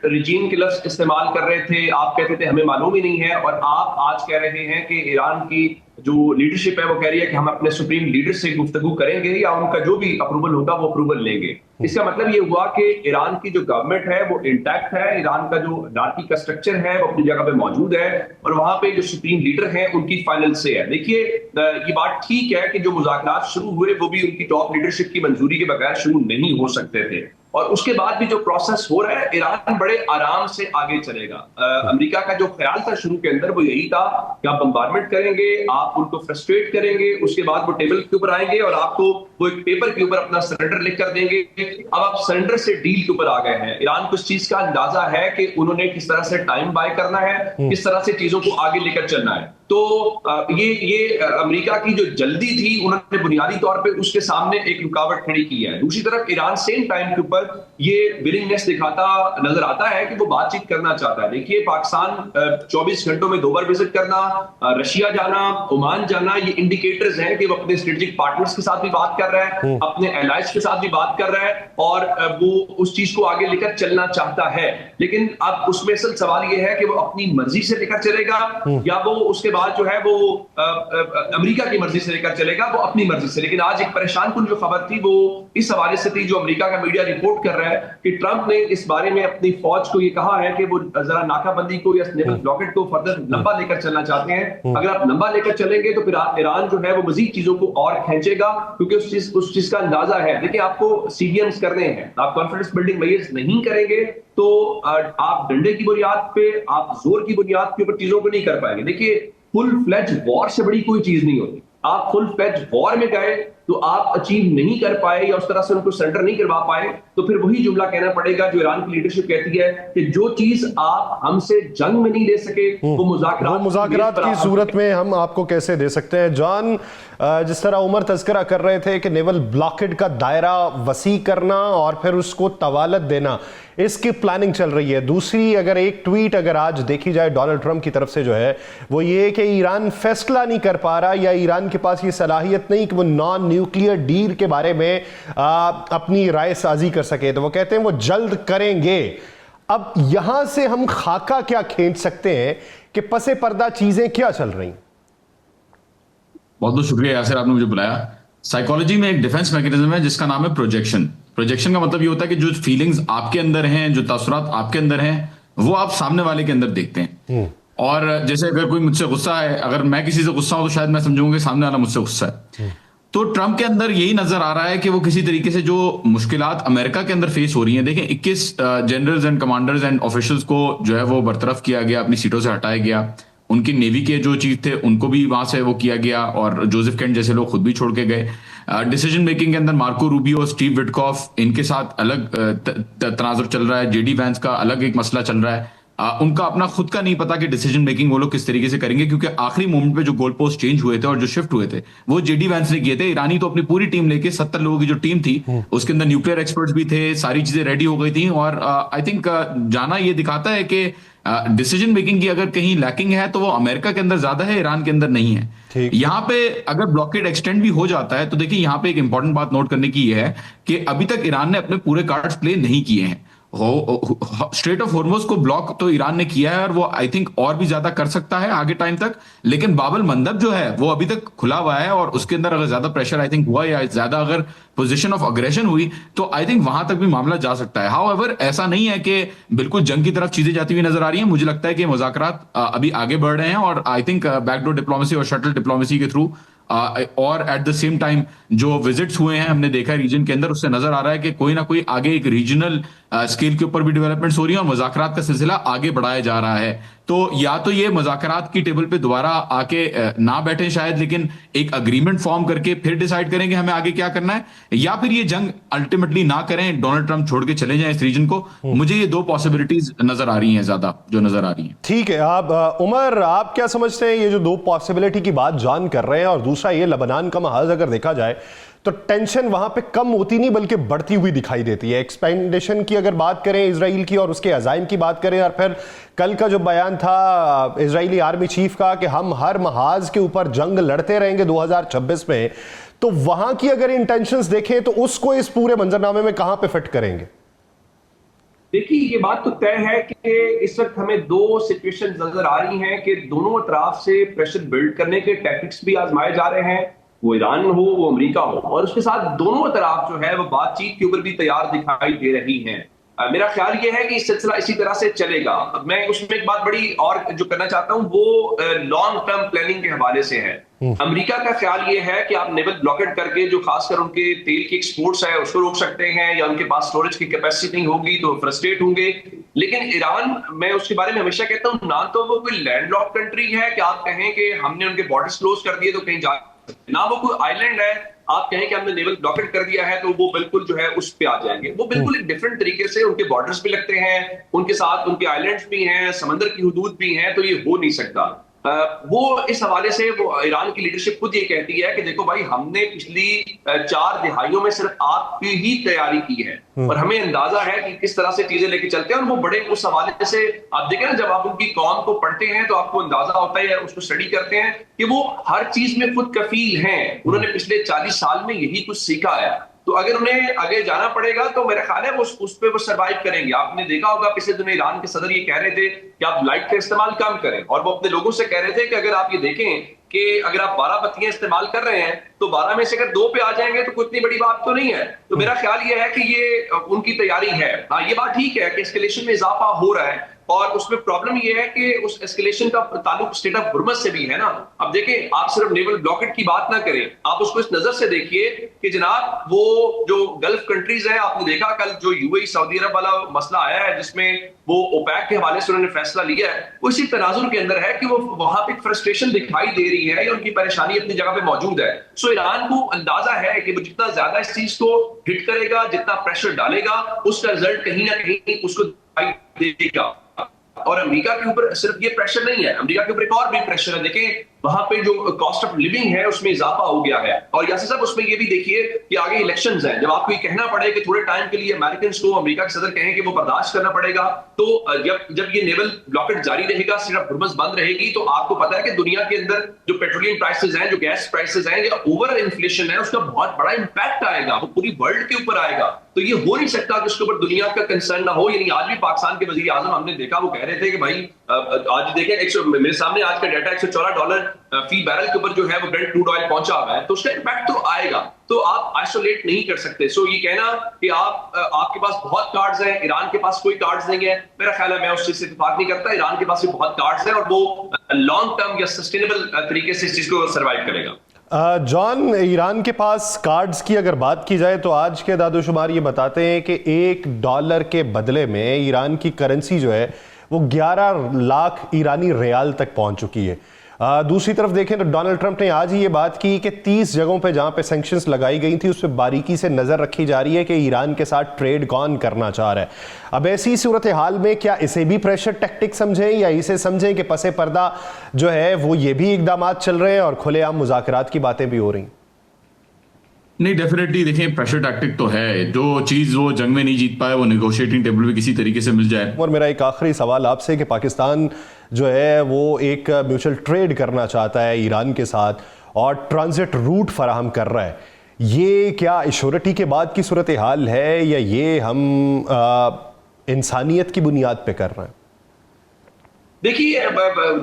रिजीम के लफ्ज इस्तेमाल कर रहे थे, आप कहते थे हमें मालूम ही नहीं है, और आप आज कह रहे हैं कि ईरान की जो लीडरशिप है वो कह रही है कि हम अपने सुप्रीम लीडर से गुफ्तगू करेंगे या उनका जो भी अप्रूवल होगा वो अप्रूवल लेंगे। इसका मतलब ये हुआ कि ईरान की जो गवर्नमेंट है वो इंटैक्ट है, ईरान का जो नार्की का स्ट्रक्चर है वो अपनी जगह पे मौजूद है, और वहां पे जो सुप्रीम लीडर है उनकी फाइनल से है। देखिए ये बात ठीक है कि जो मुज़ाकरात शुरू हुए वो भी उनकी टॉप लीडरशिप की मंजूरी के बगैर शुरू नहीं हो सकते थे, और उसके बाद भी जो प्रोसेस हो रहा है ईरान बड़े आराम से आगे चलेगा। अमेरिका का जो ख्याल था शुरू के अंदर वो यही था कि आप बम्बारमेंट करेंगे, आप उनको फ्रस्ट्रेट करेंगे, उसके बाद वो टेबल के ऊपर आएंगे और आपको वो एक पेपर के ऊपर अपना सरेंडर लिख कर देंगे। अब आप सरेंडर से डील के ऊपर आ गए हैं। ईरान को इस चीज का अंदाजा है कि उन्होंने किस तरह से टाइम बाय करना है, किस तरह से चीजों को आगे लेकर चलना है। तो ये अमेरिका की जो जल्दी थी उन्होंने बुनियादी तौर पे उसके सामने एक रुकावट खड़ी की है। दूसरी तरफ ईरान सेम टाइम के ऊपर ये विलिंगनेस दिखाता नजर आता है कि वो बातचीत करना चाहता है। देखिए पाकिस्तान 24 घंटों में 2 बार विजिट करना, रशिया जाना, ओमान जाना, ये इंडिकेटर्स हैं कि वो अपने स्ट्रेटेजिक पार्टनर्स के साथ भी बात कर रहा है, अपने एलाइज के साथ भी बात कर रहा है, और वो उस चीज को आगे लेकर चलना चाहता है। लेकिन अब उसमें असल सवाल ये है कि वो अपनी मर्जी से लेकर चलेगा या वो उसके बाद जो है वो अमेरिका की मर्जी से लेकर चलेगा, वो अपनी मर्जी से। लेकिन आज एक परेशान कुन जो खबर थी वो इस हवाले से थी, जो अमेरिका का मीडिया रिपोर्ट कर रहा है कि ट्रंप ने इस बारे में अपनी फौज को ये कहा है कि वो जरा नाकाबंदी को या नेवल ब्लॉकेट को फर्दर लंबा लेकर चलना चाहते हैं। अगर आप लंबा लेकर चलेंगे तो फिर ईरान जो है वो मजीद चीजों को और खींचेगा, क्योंकि उस चीज का अंदाजा है। देखिए आपको सीडीएम्स करने हैं, आप कॉन्फिडेंस बिल्डिंग मेजर्स नहीं करेंगे तो आप डंडे की बुनियाद पे, आप जोर की बुनियाद के ऊपर चीजों को नहीं कर पाएंगे। देखिए फुल फ्लेज वॉर से बड़ी कोई चीज नहीं होती। आप फुल फ्लेज वॉर में गए तो आप अचीव नहीं कर पाए या उस तरह से उनको सेंटर नहीं करवा पाए, तो फिर वही जुमला कहना पड़ेगा जो ईरान की लीडरशिप कहती है कि जो चीज आप हमसे जंग में नहीं ले सके वो मुज़ाकरात की सूरत में हम आपको कैसे दे सकते हैं। जॉन, जिस तरह उमर तज़किरा कर रहे थे कि नेवल ब्लॉकेड का दायरा वसी करना और फिर उसको तवालत देना, इसकी प्लानिंग चल रही है। दूसरी अगर एक ट्वीट अगर आज देखी जाए डोनाल्ड ट्रंप की तरफ से जो है वो ये कि ईरान फैसला नहीं कर पा रहा या ईरान के पास ये सलाहियत नहीं कि वो नॉन न्यूक्लियर डील के बारे में अपनी राय साजी कर सके, तो वो कहते हैं वो जल्द करेंगे। अब यहां से हम खाका क्या खींच सकते हैं कि पसे पर्दा चीजें क्या चल रही? बहुत बहुत शुक्रिया यासिर, आपने मुझे बुलाया। साइकोलॉजी में एक डिफेंस मैकेनिज्म है जिसका नाम है प्रोजेक्शन। प्रोजेक्शन का मतलब ये होता है कि जो फीलिंग्स आपके अंदर हैं, जो तासुरात आपके अंदर हैं, वो आप सामने वाले के अंदर देखते हैं। और जैसे अगर कोई मुझसे गुस्सा है, अगर मैं किसी से गुस्सा हूं तो शायद मैं समझूंगा कि सामने वाला मुझसे गुस्सा है। तो ट्रंप के अंदर यही नजर आ रहा है कि वो किसी तरीके से जो मुश्किलात अमेरिका के अंदर फेस हो रही हैं, देखें 21 generals and commanders and officials को जो है वो बरतरफ किया गया, अपनी सीटों से हटाया गया। उनकी नेवी के जो चीफ थे उनको भी वहां से वो किया गया, और जोसेफ केंट जैसे लोग खुद भी छोड़ के गए। डिसीजन मेकिंग के अंदर मार्को रूबियो, स्टीव विटकॉफ, इनके साथ अलग तनाजुर चल रहा है। जेडी वैंस का अलग एक मसला चल रहा है। उनका अपना खुद का नहीं पता कि डिसीजन मेकिंग वो लोग किस तरीके से करेंगे, क्योंकि आखिरी मोमेंट पे जो गोल पोस्ट चेंज हुए थे और जो शिफ्ट हुए थे वो जेडी वैंस ने किए थे। ईरानी तो अपनी पूरी टीम लेके 70 लोगों की जो टीम थी उसके अंदर न्यूक्लियर एक्सपर्ट्स भी थे, सारी चीजें रेडी हो गई थी। और आई थिंक जाना ये दिखाता है कि डिसीजन मेकिंग की अगर कहीं लैकिंग है तो वो अमेरिका के अंदर ज्यादा है, ईरान के अंदर नहीं है। यहाँ पे अगर ब्लॉकेड एक्सटेंड भी हो जाता है तो देखिए यहाँ पे एक इंपॉर्टेंट बात नोट करने की ये है कि अभी तक ईरान ने अपने पूरे कार्ड्स प्ले नहीं किए हैं। स्ट्रेट ऑफ हॉर्मुज़ को ब्लॉक तो ईरान ने किया है और वो आई थिंक और भी ज्यादा कर सकता है आगे टाइम तक, लेकिन बाबल मंदब जो है वो अभी तक खुला हुआ है और उसके अंदर अगर ज्यादा प्रेशर आई थिंक हुआ या ज्यादा अगर पोजीशन ऑफ अग्रेशन हुई तो आई थिंक वहां तक भी मामला जा सकता है। हाउएवर ऐसा नहीं है कि बिल्कुल जंग की तरफ चीजें जाती हुई नजर आ रही हैं। मुझे लगता है कि मुज़ाकरात अभी आगे बढ़ रहे हैं और आई थिंक बैकडोर डिप्लोमेसी और शटल डिप्लोमेसी के थ्रू और एट द सेम टाइम जो विजिट्स हुए हैं हमने देखा रीजन के अंदर, उससे नजर आ रहा है कि कोई ना कोई आगे एक रीजनल स्केल के ऊपर भी डेवलपमेंट्स हो रही है और मुज़ाकरात का सिलसिला आगे बढ़ाया जा रहा है। तो या तो ये मुज़ाकरात की टेबल पे दोबारा आके ना बैठे शायद, लेकिन एक अग्रीमेंट फॉर्म करके फिर डिसाइड करेंगे हमें आगे क्या करना है, या फिर ये जंग अल्टीमेटली ना करें, डोनाल्ड ट्रंप छोड़ के चले जाएं इस रीजन को। मुझे ये दो पॉसिबिलिटीज नजर आ रही हैं, ज्यादा जो नजर आ रही हैं। ठीक है, आप उमर आप क्या समझते हैं ये जो दो पॉसिबिलिटी की बात जान कर रहे हैं, और दूसरा ये लबनान का महाज अगर देखा जाए तो टेंशन वहां पे कम होती नहीं बल्कि बढ़ती हुई दिखाई देती है। एक्सपेंडेशन की अगर बात करें इजराइल की और उसके अजाइम की बात करें, और फिर कल का जो बयान था इजरायली आर्मी चीफ का कि हम हर महाज के ऊपर जंग लड़ते रहेंगे 2026 में, तो वहां की अगर इंटेंशंस देखें तो उसको इस पूरे मंजरनामे में कहां पे फिट करेंगे? देखिए, ये बात तो तय है कि इस वक्त हमें दो सिचुएशन नजर आ रही हैं कि दोनों तरफ से प्रेशर बिल्ड करने के टैक्टिक्स भी आजमाए जा रहे हैं, वो ईरान हो वो अमेरिका हो, और उसके साथ दोनों तरफ जो है वो बातचीत के ऊपर भी तैयार दिखाई दे रही हैं। मेरा ख्याल ये है कि इस सिलसिला इसी तरह से चलेगा। मैं उसमें एक बात बड़ी और जो करना चाहता हूं वो लॉन्ग टर्म प्लानिंग के हवाले से है। अमेरिका का ख्याल ये है कि आप नेवल ब्लॉकेट करके जो खासकर उनके तेल की एक्सपोर्ट्स है उसको रोक सकते हैं, या उनके पास स्टोरेज की कैपेसिटी नहीं होगी तो फ्रस्ट्रेट होंगे। लेकिन ईरान, मैं उसके बारे में हमेशा कहता हूं, ना तो वो कोई लैंडलॉक कंट्री है कि आप कहें कि हमने उनके बॉर्डर्स क्लोज कर दिए तो कहीं जा, ना वो कोई आइलैंड है आप कहें कि हमने नेवल ब्लॉकेट कर दिया है तो वो बिल्कुल जो है उस पे आ जाएंगे। वो बिल्कुल एक डिफरेंट तरीके से, उनके बॉर्डर्स भी लगते हैं, उनके साथ उनके आइलैंड्स भी हैं, समंदर की हुदूद भी हैं, तो ये हो नहीं सकता। वो इस हवाले से वो ईरान की लीडरशिप खुद ये कहती है कि देखो भाई, हमने पिछली 4 दिहाइयों में सिर्फ आपकी ही तैयारी की है और हमें अंदाजा है कि किस तरह से चीजें लेके चलते हैं। और वो बड़े उस हवाले से आप देखें ना, जब आप उनकी कौम को पढ़ते हैं तो आपको अंदाजा होता है, उसको स्टडी करते हैं कि वो हर चीज में खुद कफील हैं। उन्होंने पिछले 40 साल में यही कुछ सीखा है, तो अगर उन्हें आगे जाना पड़ेगा तो मेरा ख्याल है वो उस पे वो सर्वाइव करेंगे। आपने देखा होगा पिछले दिनों ईरान के सदर ये कह रहे थे कि आप लाइट का इस्तेमाल कम करें, और वो अपने लोगों से कह रहे थे कि अगर आप ये देखें कि अगर आप 12 बत्तियां इस्तेमाल कर रहे हैं तो 12 में से अगर 2 पे आ जाएंगे तो कोई इतनी बड़ी बात तो नहीं है। तो मेरा ख्याल ये है कि ये उनकी तैयारी है। हाँ, ये बात ठीक है कि एस्केलेशन में इजाफा हो रहा है, और उसमें प्रॉब्लम ये है कि उस एस्केलेशन का ताल्लुक स्टेट ऑफ हुर्मुज़ से भी है ना। अब देखें, आप सिर्फ नेवल ब्लॉकेट की बात ना करें, आप उसको इस नजर से देखिए कि जनाब वो जो गल्फ कंट्रीज हैं, आपने देखा कल जो यूएई सऊदी अरब वाला मसला आया है जिसमें वो ओपेक के हवाले से उन्होंने फैसला लिया है, वो इसी तनाजुर के अंदर है कि वो वहां पे फ्रस्ट्रेशन दिखाई दे रही है या उनकी परेशानी अपनी जगह पे मौजूद है। सो ईरान को अंदाजा है कि वो जितना ज्यादा इस चीज को हिट करेगा, जितना प्रेशर डालेगा, उसका रिजल्ट कहीं ना कहीं उसको दिखाई देगा। और अमेरिका के ऊपर सिर्फ ये प्रेशर नहीं है, अमेरिका के ऊपर एक और भी प्रेशर है। देखें, वहां पे जो कॉस्ट ऑफ लिविंग है उसमें इजाफा हो गया है, और यासिर साहब उसमें ये भी देखिए कि आगे इलेक्शंस हैं। जब आपको ये कहना पड़े कि थोड़े टाइम के लिए अमेरिकन को अमेरिका के सदर कहें कि वो बर्दाश्त करना पड़ेगा, तो जब ये नेवल ब्लॉकेट जारी रहेगा, सिर्फ हुर्मुज़ बंद रहेगी, तो आपको पता है कि दुनिया के अंदर जो पेट्रोलियम प्राइसेस हैं, जो गैस प्राइसेस हैं, या ओवर इन्फ्लेशन है, उसका बहुत बड़ा इंपैक्ट आएगा, वो पूरी वर्ल्ड के ऊपर आएगा। तो ये हो नहीं सकता कि उसके ऊपर दुनिया का कंसर्न ना हो। यानी आज भी पाकिस्तान के वजीर आजम हमने देखा, वो कह रहे थे कि भाई आज देखें, मेरे सामने आज का डाटा $114 फी बैरल के ऊपर जो है वो ब्रेंट क्रूड ऑयल पहुंचा हुआ है, तो उसका इंपैक्ट तो आएगा, तो आप आइसोलेट नहीं कर सकते। सो ये कहना कि आपके पास बहुत कार्ड्स हैं, ईरान के पास कोई कार्ड्स नहीं है, मेरा ख्याल है मैं उस चीज से इत्तेफाक नहीं करता। ईरान के पास भी बहुत कार्ड्स हैं और वो लॉन्ग टर्म या सस्टेनेबल तरीके से इस चीज को सर्वाइव करेगा। जॉन, ईरान के पास कार्ड्स की अगर बात की जाए तो आज के दादोशुमार ये बताते हैं कि $1 के बदले में ईरान की करेंसी जो है वो 11 लाख ईरानी रियाल तक पहुंच चुकी है। दूसरी तरफ देखें तो डोनाल्ड ट्रंप ने आज ही ये बात की कि 30 जगहों पे जहां पे सैंक्शंस लगाई गई थी उस पर बारीकी से नजर रखी जा रही है कि ईरान के साथ ट्रेड कौन करना चाह रहा है। अब ऐसी सूरत हाल में क्या इसे भी प्रेशर टैक्टिक समझें, या इसे समझें कि पसे पर्दा जो है वो ये भी इकदाम चल रहे हैं और खुलेआम मुज़ाकरात की बातें भी हो रही? नहीं, डेफिनेटली देखें, प्रेशर टैक्टिक तो है। जो चीज वो जंग में नहीं जीत पाए वो नेगोशिएटिंग टेबल पे किसी तरीके से मिल जाए। और मेरा एक आखिरी सवाल आपसे कि पाकिस्तान जो है वो एक म्यूचुअल ट्रेड करना चाहता है ईरान के साथ और ट्रांजिट रूट फराहम कर रहा है, ये क्या इश्योरिटी के बाद की सूरत हाल है, या ये हम इंसानियत की बुनियाद पे कर रहे हैं? देखिए,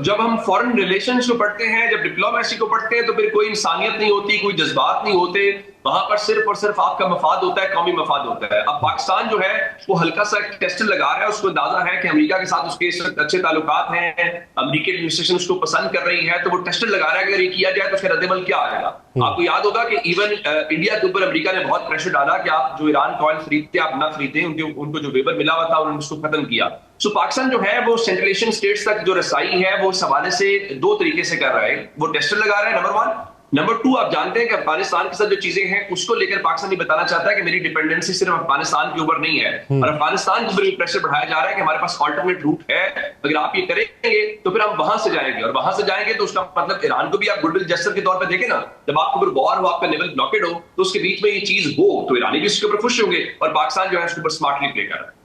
जब हम फॉरेन रिलेशंस को पढ़ते हैं, जब डिप्लोमेसी को पढ़ते हैं, तो फिर कोई इंसानियत नहीं होती, कोई जज्बात नहीं होते, वहां पर सिर्फ और सिर्फ आपका मफाद होता है, कौमी मफाद होता है। अब पाकिस्तान जो है वो हल्का सा टेस्ट लगा रहा है, उसको अंदाजा है कि अमेरिका के साथ उसके अच्छे ताल्लुकात हैं, अमेरिकी एडमिनिस्ट्रेशन उसको पसंद कर रही है, तो वो टेस्ट लगा रहा है अगर ये किया जाए तो उसका रद्देमल क्या आएगा। आपको याद होगा कि इवन इंडिया के ऊपर अमेरिका ने बहुत प्रेशर डाला कि आप जो ईरान का ऑयल खरीदते आप ना खरीदें, उनको जो वेबर मिला हुआ था उन्होंने उसको खत्म किया। सो पाकिस्तान जो है वो सेंट्रल एशियन स्टेट्स तक जो रसाई है वो इस हवाले से 2 तरीके से कर रहा है। वो टेस्टर लगा रहा है, नंबर 1, नंबर 2, आप जानते हैं कि अफगानिस्तान के साथ जो चीजें हैं उसको लेकर पाकिस्तान ये बताना चाहता है कि मेरी डिपेंडेंसी सिर्फ अफगानिस्तान के ऊपर नहीं है, और अफगानिस्तान के ऊपर भी प्रेशर बढ़ाया जा रहा है कि हमारे पास ऑल्टरनेट रूट है, अगर आप ये करेंगे तो फिर हम वहां से जाएंगे, और वहां से जाएंगे तो उसका मतलब ईरान को भी आप गुडविल जेस्चर के तौर पर देखें ना, जब आपके ऊपर वॉर हो, आपका नेवल ब्लॉकेड हो, तो उसके बीच में ये चीज हो तो ईरानी भी इसके ऊपर खुश होंगे, और पाकिस्तान जो है उसके ऊपर स्मार्टली प्ले कर रहा है।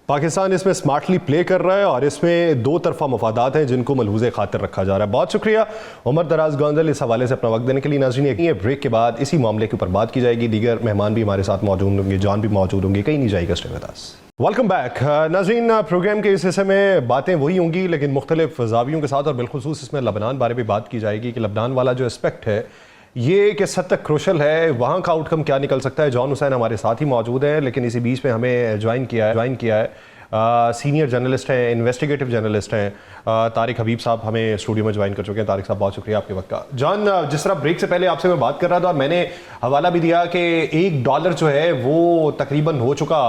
पाकिस्तान इसमें स्मार्टली प्ले कर रहा है और इसमें दो तरफा मफादात हैं जिनको मलहूज़े खातिर रखा जा रहा है। बहुत शुक्रिया उमर दराज गोंजल इस हवाले से अपना वक्त देने के लिए। नाज़रीन, एक ब्रेक के बाद इसी मामले के ऊपर बात की जाएगी, दीगर मेहमान भी हमारे साथ मौजूद होंगे, जान भी मौजूद होंगे, कहीं नहीं जाएगा। Stay with us. Welcome back नाज़रीन, प्रोग्राम के इस हिस्से में बातें वही होंगी लेकिन मुख्तलिफ ज़ावियों के साथ, और बिलखुसूस इसमें लबनान बारे में बात की जाएगी कि लबनान वाला जो एस्पेक्ट है ये किस हद तक क्रूशल है, वहाँ का आउटकम क्या निकल सकता है। जॉन हुसैन हमारे साथ ही मौजूद हैं, लेकिन इसी बीच में हमें ज्वाइन किया है सीनियर जर्नलिस्ट हैं, इन्वेस्टिगेटिव जर्नलिस्ट हैं, तारिक हबीब साहब हमें स्टूडियो में ज्वाइन कर चुके हैं। तारिक साहब, बहुत शुक्रिया आपके वक्त का। जॉन, जिस तरह ब्रेक से पहले आपसे मैं बात कर रहा था और मैंने हवाला भी दिया कि $1 जो है वो तकरीबन हो चुका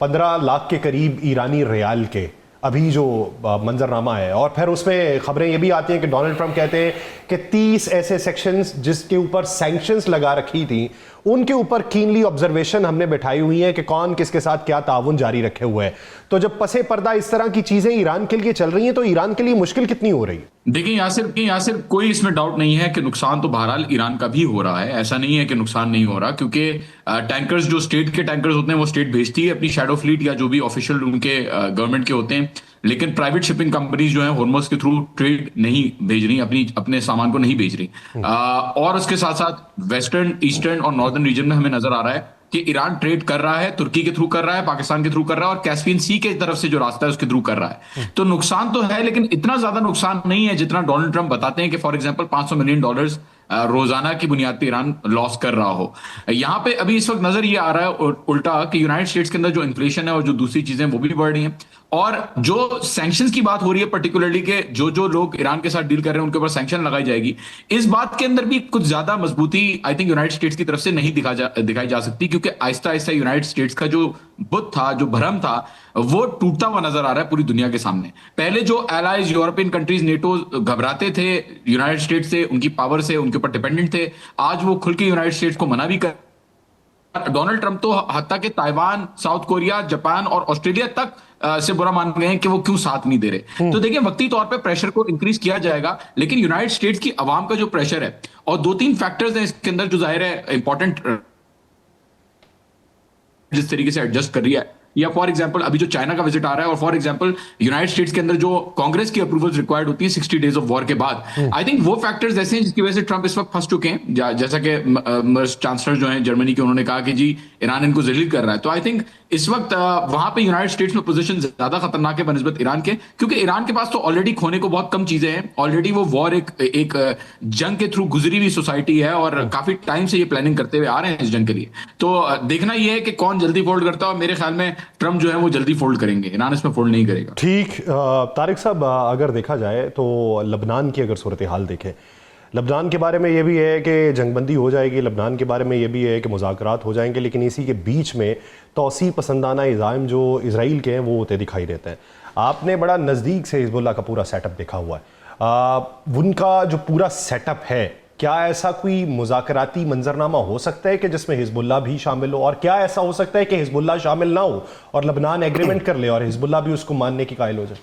15 लाख के करीब ईरानी रियाल के, अभी जो मंजरनामा है। और फिर उसमें खबरें ये भी आती हैं कि डोनाल्ड ट्रंप कहते हैं कि 30 ऐसे सेक्शंस जिसके ऊपर सैंक्शंस लगा रखी थी उनके ऊपर कीनली ऑब्जर्वेशन हमने बैठाई हुई है कि कौन किसके साथ क्या ताउन जारी रखे हुए है। तो जब पसे पर्दा इस तरह की चीजें ईरान के लिए चल रही हैं तो ईरान के लिए मुश्किल कितनी हो रही है? देखिए यासिर, कोई इसमें डाउट नहीं है कि नुकसान तो बहरहाल ईरान का भी हो रहा है, ऐसा नहीं है कि नुकसान नहीं हो रहा, क्योंकि टैंकर्स जो स्टेट के टैंकर्स होते हैं वो स्टेट भेजती है अपनी शैडो फ्लीट या जो भी ऑफिशियल उनके गवर्नमेंट के होते हैं, लेकिन प्राइवेट शिपिंग कंपनीज जो है हॉर्मुज़ के थ्रू ट्रेड नहीं भेज रही, अपने सामान को नहीं भेज रही। और उसके साथ साथ वेस्टर्न, ईस्टर्न और नॉर्दर्न रीजन में हमें नजर आ रहा है कि ईरान ट्रेड कर रहा है, तुर्की के थ्रू कर रहा है, पाकिस्तान के थ्रू कर रहा है, और कैस्पियन सी के तरफ से जो रास्ता है उसके थ्रू कर रहा है। तो नुकसान तो है, लेकिन इतना ज्यादा नुकसान नहीं है जितना डोनाल्ड ट्रंप बताते हैं कि फॉर एग्जांपल $500 मिलियन रोजाना की बुनियाद पे ईरान लॉस कर रहा हो। यहां पे अभी इस वक्त नजर ये आ रहा है उल्टा कि यूनाइटेड स्टेट्स के अंदर जो इन्फ्लेशन है और जो दूसरी चीजें वो भी बढ़ रही हैं, और जो सैंक्शंस की बात हो रही है पर्टिकुलरली के जो लोग ईरान के साथ डील कर रहे हैं उनके ऊपर सैंक्शन लगाई जाएगी, इस बात के अंदर भी कुछ ज्यादा मजबूती आई थिंक यूनाइटेड स्टेट्स की तरफ से नहीं दिखाई जा सकती, क्योंकि आहिस्ता आहिस्ता यूनाइटेड स्टेट्स का जो बुत था, जो भरम था, वो टूटता हुआ नजर आ रहा है पूरी दुनिया के सामने। पहले जो एलाइज यूरोपियन कंट्रीज नेटो घबराते थे यूनाइटेड स्टेट्स से, उनकी पावर से, उनके ऊपर डिपेंडेंट थे, आज वो खुल के यूनाइटेड स्टेट्स को मना भी कर। डोनाल्ड ट्रंप तो हत्ता के ताइवान, साउथ कोरिया, जापान और ऑस्ट्रेलिया तक से बुरा मान गए हैं कि वो क्यों साथ नहीं दे रहे। तो देखिए, वक्ती तौर पे प्रेशर को इंक्रीज किया जाएगा, लेकिन यूनाइटेड स्टेट्स की आवाम का जो प्रेशर है, और 2-3 फैक्टर्स हैं इसके अंदर जो जाहिर है इंपॉर्टेंट, जिस तरीके से एडजस्ट कर रही है, या फॉर एग्जांपल अभी जो चाइना का विजिट आ रहा है, और फॉर एग्जांपल यूनाइटेड स्टेट्स के अंदर जो कांग्रेस की अप्रूवल्स रिक्वायर्ड होती है 60 डेज ऑफ वॉर के बाद, आई थिंक वो फैक्टर्स ऐसे हैं जिसकी वजह से ट्रंप इस वक्त फंस चुके हैं। जैसा कि चांसलर जो हैं जर्मनी के, उन्होंने कहा कि जी ईरान इनको जलील कर रहा है। तो आई थिंक इस वक्त वहां पे यूनाइटेड स्टेट्स में पोजीशन ज्यादा खतरनाक है बनस्बत ईरान के, क्योंकि ईरान के पास तो ऑलरेडी खोने को बहुत कम चीजें हैं। ऑलरेडी वो वॉर एक जंग के थ्रू गुजरी हुई सोसाइटी है, और काफी टाइम से ये प्लानिंग करते हुए आ रहे हैं इस जंग के लिए। तो देखना ये है कि कौन जल्दी फोल्ड करता है, और मेरे ख्याल में ट्रंप जो है वो जल्दी फोल्ड करेंगे, ईरान इसमें फोल्ड नहीं करेगा। ठीक, तारिक साहब, अगर देखा जाए तो लबनान की अगर सूरत हाल देखें, लबनान के बारे में ये भी है कि जंगबंदी हो जाएगी, लबनान के बारे में ये भी है कि मुज़ाकरात हो जाएंगे, लेकिन इसी के बीच में तौसी पसंदाना इज़ाम जो इजराइल के हैं वो होते दिखाई देते हैं। आपने बड़ा नज़दीक से हिज़्बुल्लाह का पूरा सेटअप देखा हुआ है, उनका जो पूरा सेटअप है, क्या ऐसा कोई मुज़ाकराती मंजरनामा हो सकता है कि जिसमें हिज़्बुल्लाह भी शामिल हो, और क्या ऐसा हो सकता है कि हिज़्बुल्लाह शामिल ना हो और लबनान एग्रीमेंट कर ले और हिज़्बुल्लाह भी उसको मानने की कायल हो जाए?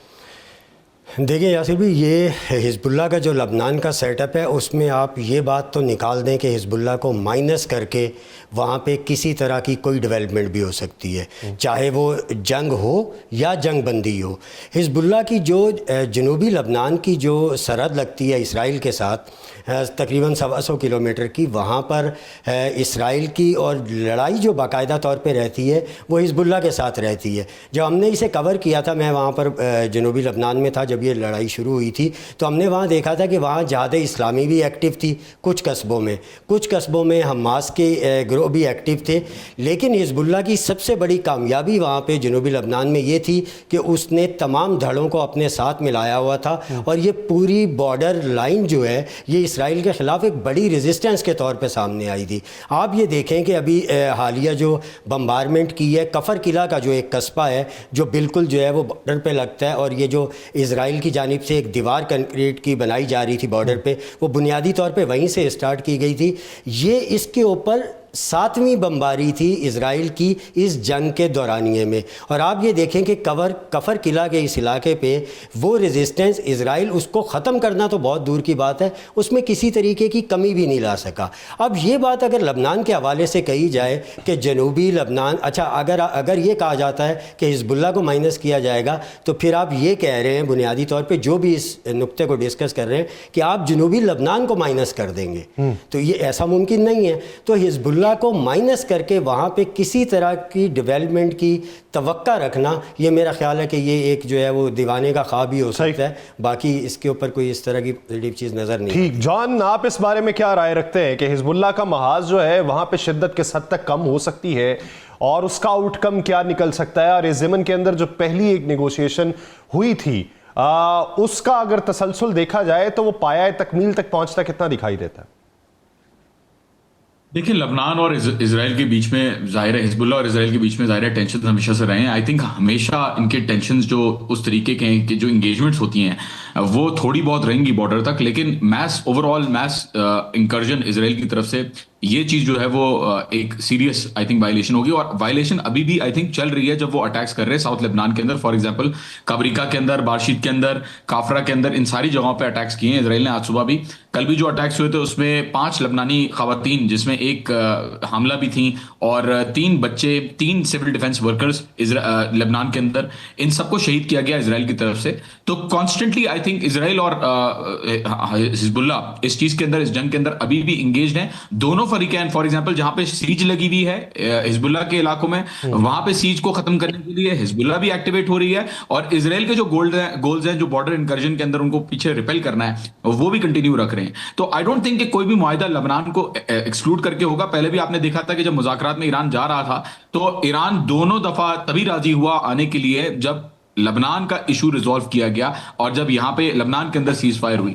देखिए यासिर भी, ये हिज़्बुल्लाह का जो लबनान का सेटअप है उसमें आप ये बात तो निकाल दें कि हिज़्बुल्लाह को माइनस करके वहाँ पे किसी तरह की कोई डेवलपमेंट भी हो सकती है, चाहे वो जंग हो या जंग बंदी हो। हिज़्बुल्लाह की जो जनूबी लबनान की जो सरहद लगती है इसराइल के साथ, तकरीबन 125 किलोमीटर की, वहाँ पर इसराइल की और लड़ाई जो बाकायदा तौर पे रहती है वो हिज़्बुल्लाह के साथ रहती है। जब हमने इसे कवर किया था, मैं वहाँ पर जनूबी लबनान में था जब ये लड़ाई शुरू हुई थी, तो हमने वहाँ देखा था कि वहाँ जहाद इस्लामी भी एक्टिव थी कुछ कस्बों में हमास के ग्रुप जो भी एक्टिव थे। लेकिन हिजबुल्लाह की सबसे बड़ी कामयाबी वहाँ पे जनूबी लबनान में ये थी कि उसने तमाम धड़ों को अपने साथ मिलाया हुआ था और ये पूरी बॉर्डर लाइन जो है ये इसराइल के ख़िलाफ़ एक बड़ी रेजिस्टेंस के तौर पे सामने आई थी। आप ये देखें कि अभी हालिया जो बम्बारमेंट की है कफ़र किला का जो एक कस्बा है जो बिल्कुल जो है वो बॉर्डर पे लगता है, और ये जो इसराइल की जानिब से एक दीवार कंक्रीट की बनाई जा रही थी बॉर्डर पे, वो बुनियादी तौर पे वहीं से स्टार्ट की गई थी। ये इसके ऊपर 7वीं बमबारी थी इसराइल की इस जंग के दौरानिए में। और आप ये देखें कि कफ़र किला के इस इलाके पे वो रेजिस्टेंस इसराइल उसको ख़त्म करना तो बहुत दूर की बात है, उसमें किसी तरीके की कमी भी नहीं ला सका। अब ये बात अगर लबनान के हवाले से कही जाए कि जनूबी लबनान, अच्छा अगर ये कहा जाता है कि हिजबुल्लाह को माइनस किया जाएगा तो फिर आप ये कह रहे हैं बुनियादी तौर पर जो भी इस नुक्ते को डिस्कस कर रहे हैं कि आप जनूबी लबनान को माइनस कर देंगे, तो ये ऐसा मुमकिन नहीं है। तो हिजबुल्लाह को माइनस करके वहाँ पे किसी तरह की डेवलपमेंट की तवक्का रखना, ये मेरा ख्याल है कि ये एक जो है वो दीवाने का ख्वाब ही हो सकता है, बाकी इसके ऊपर कोई इस तरह की पॉजिटिव चीज़ नज़र नहीं। ठीक, जॉन आप इस बारे में क्या राय रखते हैं कि हिजबुल्लाह का महाज जो है वहाँ पे शिद्दत किस हद तक कम हो सकती है और उसका आउटकम क्या निकल सकता है, और इस ज़मन के अंदर जो पहली एक नेगोशिएशन हुई थी उसका अगर तसलसल देखा जाए तो वो पाया तकमील तक पहुँचता कितना दिखाई देता है? देखिए, लबनान और इसराइल के बीच में जाहिर है, हिजबुल्लाह और इसराइल के बीच में जाहिर है टेंशन हमेशा से रहे हैं। आई थिंक हमेशा इनके टेंशन जो उस तरीके के हैं कि जो इंगेजमेंट्स होती हैं वो थोड़ी बहुत रहेंगी बॉर्डर तक, लेकिन ओवरऑल मैस इंकर्जन इसराइल की तरफ से ये चीज जो है वो एक सीरियस आई थिंक वायलेशन होगी, और वायलेशन अभी भी आई थिंक चल रही है जब वो अटैक्स कर रहे हैं साउथ लेबनान के अंदर। फॉर एग्जांपल काबरिका के अंदर, बारशीद के अंदर, काफरा के अंदर, इन सारी जगहों पे अटैक्स किए हैं इसराइल ने। आज सुबह भी, कल भी जो अटैक्स हुए थे उसमें 5 लेबनानी खवातीन, जिसमें एक हामला भी थी, और 3 बच्चे, 3 सिविल डिफेंस वर्कर्स लेबनान के अंदर, इन सबको शहीद किया गया इसराइल की तरफ से। तो कॉन्स्टेंटली आई थिंक इसराइल और हिजबुल्लाह इस चीज के अंदर, इस जंग के अंदर अभी भी इंगेज्ड हैं। दोनों फरीकैन, फॉर एग्जांपल जहां पे सीज लगी हुई है हिजबुल्लाह के इलाकों में, वहां पे सीज को खत्म करने के लिए हिजबुल्लाह भी एक्टिवेट हो रही है, और इसराइल के जो गोल्स हैं जो बॉर्डर इंकर्जन के अंदर उनको पीछे रिपेल करना है, वो भी कंटिन्यू रख रहे हैं। तो आई डोंट थिंक कि कोई भी मुआहिदा लबनान को एक्सक्लूड करके होगा। पहले भी आपने देखा था कि जब मुज़ाकरात में ईरान जा रहा था तो ईरान दोनों दफा तभी राजी हुआ आने के लिए जब लबनान का इशू रिजॉल्व किया गया और जब यहां पे लबनान के अंदर सीज फायर हुई।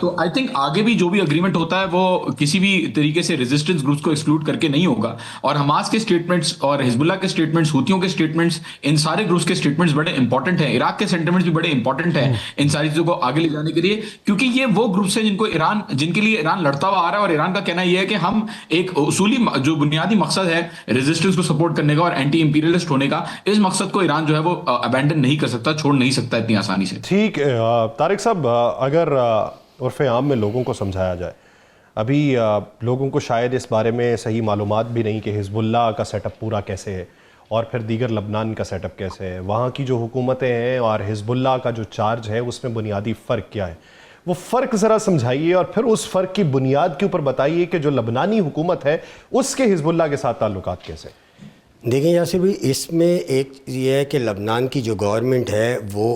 तो आई थिंक आगे भी जो भी अग्रीमेंट होता है वो किसी भी तरीके से रेजिस्टेंस ग्रुप्स को एक्सक्लूड करके नहीं होगा। और हमास के स्टेटमेंट्स और हिजबुल्लाह के स्टेटमेंट्स, हुतियों के स्टेटमेंट्स, इन सारे ग्रुप्स के स्टेटमेंट्स बड़े इंपॉर्टेंट हैं। इराक के सेंटिमेंट्स भी बड़े इंपॉर्टेंट हैं इन सारी चीजों को आगे ले जाने के लिए, क्योंकि ये वो ग्रुप्स हैं जिनके लिए ईरान लड़ता हुआ आ रहा है। और ईरान का कहना यह है कि हम एक उसूली जो बुनियादी मकसद है रेजिस्टेंस को सपोर्ट करने का और एंटी इंपीरियलिस्ट होने का, इस मकसद को ईरान जो है वो अबैंडन नहीं कर सकता, छोड़ नहीं सकता इतनी आसानी से। ठीक, तारिक साहब, अगर उर्फ़े आम में लोगों को समझाया जाए, अभी लोगों को शायद इस बारे में सही मालूमात भी नहीं कि हिजबुल्लाह का सेटअप पूरा कैसे है और फिर दीगर लबनान का सेटअप कैसे है, वहाँ की जो हुकूमतें हैं और हिजबुल्लाह का जो चार्ज है उसमें बुनियादी फ़र्क क्या है, वो फ़र्क ज़रा समझाइए और फिर उस फ़र्क की बुनियाद के ऊपर बताइए कि जो लबनानी हुकूमत है उसके हिजबुल्लाह के साथ ताल्लुकात कैसे। देखिए यासिर भाई, इसमें एक ये है कि लबनान की जो गवर्नमेंट है वो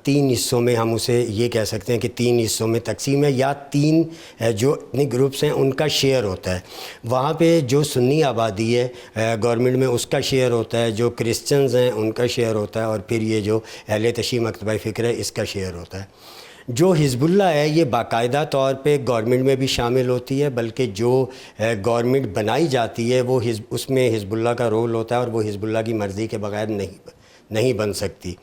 3 हिस्सों में, हम उसे ये कह सकते हैं कि 3 हिस्सों में तकसीम है, या 3 जो इतने ग्रुप्स हैं उनका शेयर होता है। वहाँ पे जो सुन्नी आबादी है गवर्नमेंट में उसका शेयर होता है, जो क्रिश्चियंस हैं उनका शेयर होता है, और फिर ये जो अहले तशी मकतबा फ़िक्र है इसका शेयर होता है। जो हिजबुल्लाह है ये बाकायदा तौर पे गवर्नमेंट में भी शामिल होती है, बल्कि जो गवर्नमेंट बनाई जाती है वो उसमें हिजबुल्लाह का रोल होता है और वो हिजबुल्लाह की मर्ज़ी के बगैर नहीं बन सकती।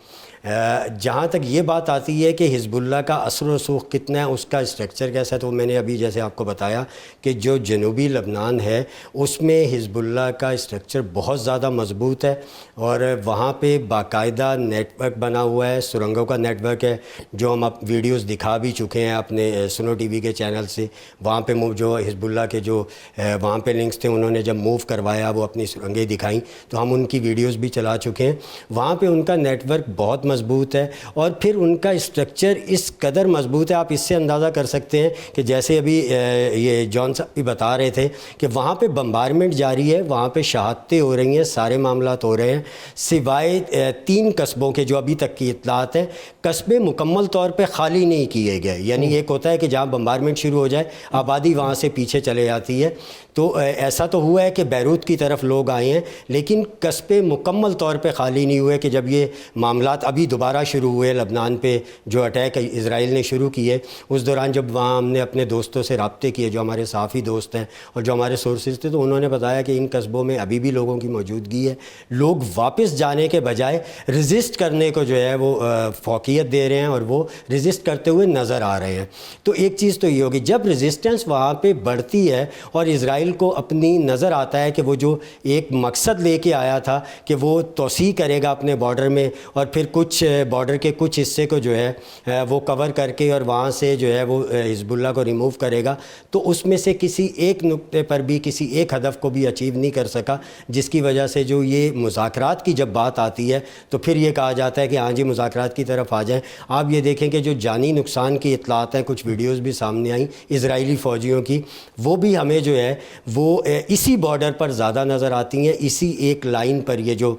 जहाँ तक ये बात आती है कि हिजबुल्लाह का असर रसूख कितना है, उसका स्ट्रक्चर कैसा है, तो मैंने अभी जैसे आपको बताया कि जो जनूबी लबनान है उसमें हिजबुल्लाह का स्ट्रक्चर बहुत ज़्यादा मजबूत है, और वहाँ पे बाकायदा नेटवर्क बना हुआ है, सुरंगों का नेटवर्क है, जो हम अब वीडियोस दिखा भी चुके हैं अपने सुनो टीवी के चैनल से। वहाँ पे जो हिजबुल्लाह के जो वहाँ पे लिंक्स थे, उन्होंने जब मूव करवाया वो अपनी सुरंगें दिखाई, तो हम उनकी वीडियोज़ भी चला चुके हैं। वहाँ पर उनका नेटवर्क बहुत मजबूत है और फिर उनका स्ट्रक्चर इस कदर मजबूत है, आप इससे अंदाज़ा कर सकते हैं कि जैसे अभी ये जॉन साहब भी बता रहे थे कि वहाँ पे बम्बारमेंट जारी है, वहाँ पे शहादतें हो रही हैं, सारे मामलात हो रहे हैं, सिवाय 3 कस्बों के जो अभी तक की इत्तलात हैं, कस्बे मुकम्मल तौर पे खाली नहीं किए गए। यानी एक होता है कि जहाँ बम्बारमेंट शुरू हो जाए आबादी वहाँ से पीछे चले जाती है, तो ऐसा तो हुआ है कि बैरूत की तरफ लोग आए हैं, लेकिन कस्बे मुकम्मल तौर पे खाली नहीं हुए कि जब ये मामलात अभी दोबारा शुरू हुए लबनान पे जो अटैक इज़राइल ने शुरू किए, उस दौरान जब वहाँ हमने अपने दोस्तों से रब्ते किए जो हमारे साफ़ी दोस्त हैं और जो हमारे सोर्सेज थे, तो उन्होंने बताया कि इन कस्बों में अभी भी लोगों की मौजूदगी है। लोग वापस जाने के बजाय रजिस्ट करने को जो है वो फोकियत दे रहे हैं और वो रजिस्ट करते हुए नज़र आ रहे हैं। तो एक चीज़ तो ये होगी, जब रजिस्टेंस वहाँ पर बढ़ती है और इसराइल को अपनी नज़र आता है कि वो जो एक मकसद लेके आया था कि वो तोसी करेगा अपने बॉर्डर में और फिर कुछ बॉर्डर के कुछ हिस्से को जो है वो कवर करके और वहाँ से जो है वो हिजबुल्लाह को रिमूव करेगा, तो उसमें से किसी एक नुक्ते पर भी किसी एक हदफ को भी अचीव नहीं कर सका, जिसकी वजह से जो ये मुज़ाकरात की जब बात आती है तो फिर ये कहा जाता है कि हाँ जी मुज़ाकरात की तरफ आ जाएं। आप ये देखें कि जो जानी नुकसान की इत्तलात हैं, कुछ वीडियोज़ भी सामने आई इजरायली फ़ौजियों की, वो भी हमें जो है वो इसी बॉर्डर पर ज़्यादा नज़र आती हैं, इसी एक लाइन पर, ये जो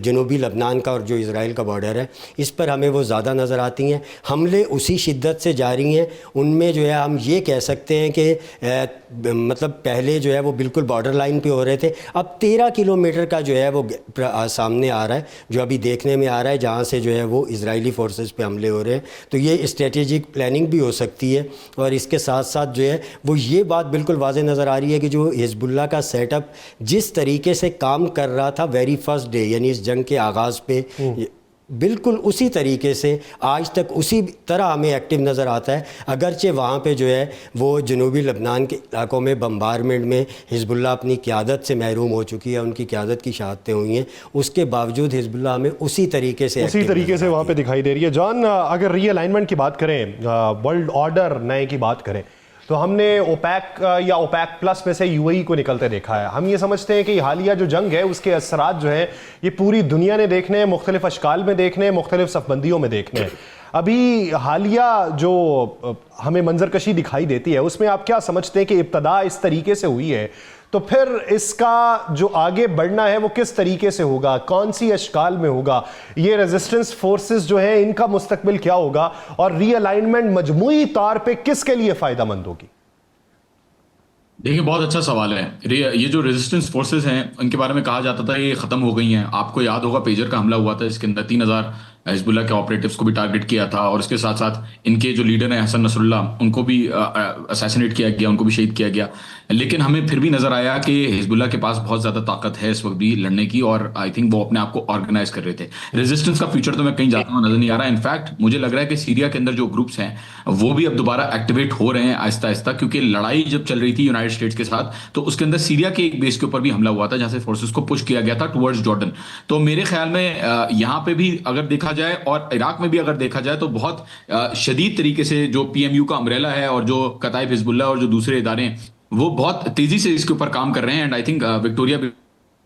जनूबी लबनान का और जो इज़राइल का बॉर्डर है, इस पर हमें वो ज़्यादा नज़र आती हैं। हमले उसी शिद्दत से जारी हैं, उनमें जो है हम ये कह सकते हैं कि मतलब पहले जो है वो बिल्कुल बॉर्डर लाइन पे हो रहे थे, अब 13 किलोमीटर का जो है वो सामने आ रहा है, जो अभी देखने में आ रहा है, जहाँ से जो है वो इजरायली फोर्सेस पे हमले हो रहे हैं। तो ये स्ट्रेटेजिक प्लानिंग भी हो सकती है और इसके साथ साथ जो है वो ये बात बिल्कुल वाज़े नज़र आ रही है कि जो हिजबुल्लाह का सेटअप जिस तरीके से काम कर रहा था वेरी फर्स्ट डे, यानी इस जंग के आगाज़ पे, बिल्कुल उसी तरीके से आज तक उसी तरह हमें एक्टिव नज़र आता है। अगरचे वहाँ पे जो है वो जनूबी लबनान के इलाकों में बम्बारमेंट में हिजबुल्लाह अपनी क़यादत से महरूम हो चुकी है, उनकी क़यादत की शहादतें हुई हैं, उसके बावजूद हिजबुल्लाह हमें उसी तरीके से वहाँ पे दिखाई दे रही है। जॉन, अगर रीअलाइनमेंट की बात करें, वर्ल्ड ऑर्डर नए की बात करें, तो हमने ओपेक या ओपेक प्लस में से यूएई को निकलते देखा है। हम ये समझते हैं कि हालिया जो जंग है उसके असरात जो है ये पूरी दुनिया ने देखने हैं, मुख्तलिफ अशकाल में देखने हैं, मुख्तलिफ सफबंदियों में देखने हैं। अभी हालिया जो हमें मंजरकशी दिखाई देती है उसमें आप क्या समझते हैं कि इब्तदा इस तरीके से हुई है, तो फिर इसका जो आगे बढ़ना है वो किस तरीके से होगा, कौन सी अशकाल में होगा, ये रेजिस्टेंस फोर्सेस जो है इनका मुस्तकबिल क्या होगा और रीअलाइनमेंट मजमूई तौर पे किसके लिए फ़ायदेमंद होगी? देखिए, बहुत अच्छा सवाल है। ये जो रेजिस्टेंस फोर्सेस हैं उनके बारे में कहा जाता था ये खत्म हो गई हैं। आपको याद होगा पेजर का हमला हुआ था, इसके अंदर 3000 हिजबुल्लाह के ऑपरेटिव्स को भी टारगेट किया था और इसके साथ साथ इनके जो लीडर हैं हसन नसरुल्लाह, उनको भी असैसिनेट किया गया, उनको भी शहीद किया गया। लेकिन हमें फिर भी नजर आया कि हिजबुल्लाह के पास बहुत ज्यादा ताकत है इस वक्त भी लड़ने की और आई थिंक वो अपने आप को ऑर्गेनाइज कर रहे थे। रेजिस्टेंस का फ्यूचर तो मैं कहीं जाता हुआ नजर नहीं आ रहा। इनफैक्ट मुझे लग रहा है कि सीरिया के अंदर जो ग्रुप्स हैं वो भी अब दोबारा एक्टिवेट हो रहे हैं आहिस्ता आहिस्ता, क्योंकि लड़ाई जब चल रही थी यूनाइटेड स्टेट्स के साथ तो उसके अंदर सीरिया के एक बेस के ऊपर भी हमला हुआ था जहां से फोर्सेस को पुश किया गया था टुवर्ड्स जॉर्डन। तो मेरे ख्याल में यहाँ पे भी अगर देखा जाए और इराक में भी अगर देखा जाए तो बहुत शदीद तरीके से जो पीएमयू का अम्ब्रेला है और जो कताइब हिजबुल्लाह और जो दूसरे इदारे हैं वो बहुत तेजी से इसके ऊपर काम कर रहे हैं। एंड आई थिंक विक्टोरिया भी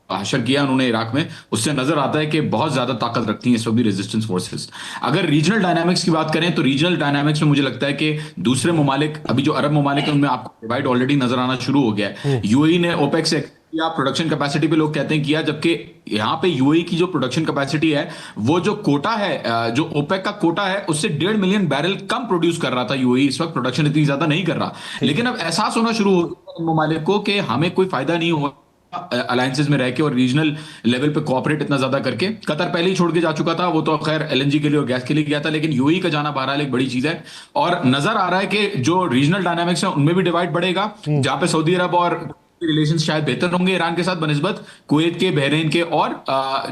हशर किया उन्होंने इराक में, उससे नजर आता है कि बहुत ज्यादा ताकत रखती हैं इस वक्त भी रेजिस्टेंस फोर्सेस। अगर रीजनल डायनामिक्स की बात करें तो रीजनल डायनामिक्स में मुझे लगता है कि दूसरे ममालिक, अभी जो अरब ममालिक है उनमें आपको डिवाइड ऑलरेडी नजर आना शुरू हो गया है। यूएई ने ओपेक से या प्रोडक्शन कैपेसिटी पे लोग कहते हैं किया, जबकि यहाँ पे यूएई की जो प्रोडक्शन कैपेसिटी है वो जो कोटा है, जो ओपेक का कोटा है उससे 1.5 मिलियन बैरल कम प्रोड्यूस कर रहा था यूएई, इस वक्त प्रोडक्शन इतनी ज्यादा नहीं कर रहा। लेकिन अब एहसास होना शुरू हो गया ममालिक को कि हमें कोई फायदा नहीं हो अलायंसेस में रह के और रीजनल लेवल पे कोऑपरेट इतना ज्यादा करके। कतर पहले ही छोड़ के जा चुका था, वो तो खैर एलएनजी के लिए और गैस के लिए गया था, लेकिन यूएई का जाना बहरहाल एक बड़ी चीज है। और नजर आ रहा है कि जो रीजनल डायनामिक्स है उनमें भी डिवाइड बढ़ेगा, जहां पे सऊदी अरब और रिलेशंस शायद बेहतर होंगे ईरान के साथ बनिस्बत कुवैत के, बहरीन के और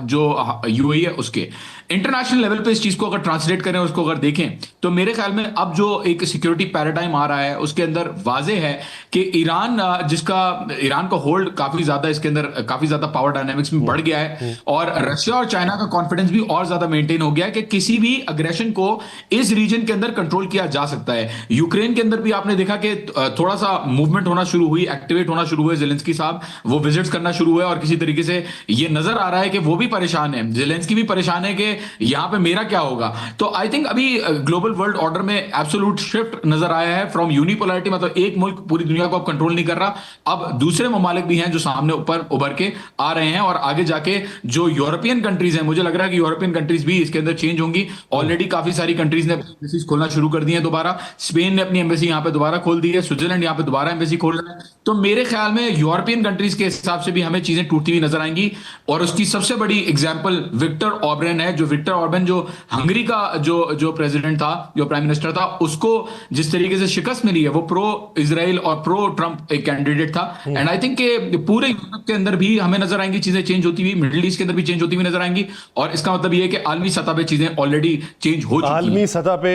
जो यूएई है उसके। इंटरनेशनल लेवल पे इस चीज को अगर ट्रांसलेट करें, उसको अगर देखें तो मेरे ख्याल में अब जो एक सिक्योरिटी पैराडाइम आ रहा है उसके अंदर वाजे है कि ईरान का होल्ड काफी ज्यादा, इसके अंदर काफी ज्यादा पावर डायनामिक्स में बढ़ गया है और रशिया और चाइना का कॉन्फिडेंस भी और ज्यादा मेंटेन हो गया है कि किसी भी अग्रेशन को इस रीजन के अंदर कंट्रोल किया जा सकता है। यूक्रेन के अंदर भी आपने देखा कि थोड़ा सा मूवमेंट होना शुरू हुई, एक्टिवेट होना शुरू हुए हुए ज़ेलेंस्की साहब, वो विजिट्स करना शुरू हुए और किसी तरीके से ये नजर आ रहा है कि वो भी परेशान है, ज़ेलेंस्की भी परेशान है कि यहाँ पे मेरा क्या होगा। तो आई थिंक अभी ग्लोबल वर्ल्ड ऑर्डर में एब्सोल्यूट शिफ्ट नजर आया है फ्रॉम यूनिपोलैरिटी, मतलब एक मुल्क पूरी दुनिया को अब कंट्रोल नहीं कर रहा, अब दूसरे ममालिक भी हैं जो सामने ऊपर उभर के आ रहे हैं, और आगे जाके जो यूरोपियन कंट्रीज हैं, मुझे लग रहा है कि यूरोपियन कंट्रीज भी इसके अंदर चेंज होंगी। ऑलरेडी काफी सारी कंट्रीज ने एम्बेसीज खोलना शुरू कर दी है दोबारा, स्पेन ने अपनी एम्बेसी यहाँ पे दोबारा खोल दी है, स्विट्जरलैंड यहाँ पे दोबारा एम्बेसी खोल रहा है। तो मेरे ख्याल में यूरोपियन कंट्रीज के हिसाब से भी हमें चीजें टूटती हुई नजर आएंगी, और उसकी सबसे बड़ी एग्जांपल विक्टर ऑर्बन है। जो विक्टर ऑर्बन जो हंगरी का जो प्रेसिडेंट था, जो प्राइम मिनिस्टर था, उसको जिस तरीके से शिकस्त मिली है, वो प्रो इजराइल और प्रो ट्रंप एक कैंडिडेट था। एंड आई थिंक कि पूरे यूरोप के अंदर भी हमें नजर आएंगी चीजें चेंज होती हुई, मिडिल ईस्ट के अंदर भी चेंज होती हुई नजर आएंगी, और इसका मतलब ये है कि आलमी सतह पे चीजें ऑलरेडी चेंज हो चुकी हैं। आलमी सतह पे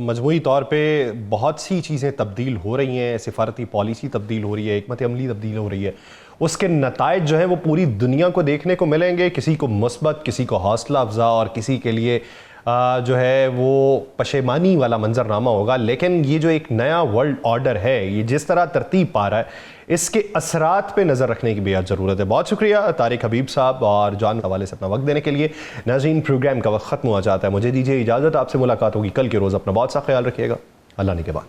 मजमूई तौर पे बहुत सी चीज़ें तब्दील हो रही हैं, सिफारती पॉलिसी तब्दील हो रही है, हिकमत अमली तब्दील हो रही है, उसके नताइज जो है वो पूरी दुनिया को देखने को मिलेंगे, किसी को मुस्बत, किसी को हौसला अफजा, और किसी के लिए जो है वो पशेमानी वाला मंजरनामा होगा। लेकिन ये जो एक नया वर्ल्ड ऑर्डर है, ये जिस तरह तरतीब पा रहा है, इसके असरात पे नज़र रखने की बेहद ज़रूरत है। बहुत शुक्रिया तारिक हबीब साहब और जान के हवाले से अपना वक्त देने के लिए। नाज़रीन, प्रोग्राम का वक्त ख़त्म हो जाता है, मुझे दीजिए इजाज़त, आपसे मुलाकात होगी कल के रोज़। अपना बहुत सा ख्याल रखिएगा, अल्लाह ने के बाद।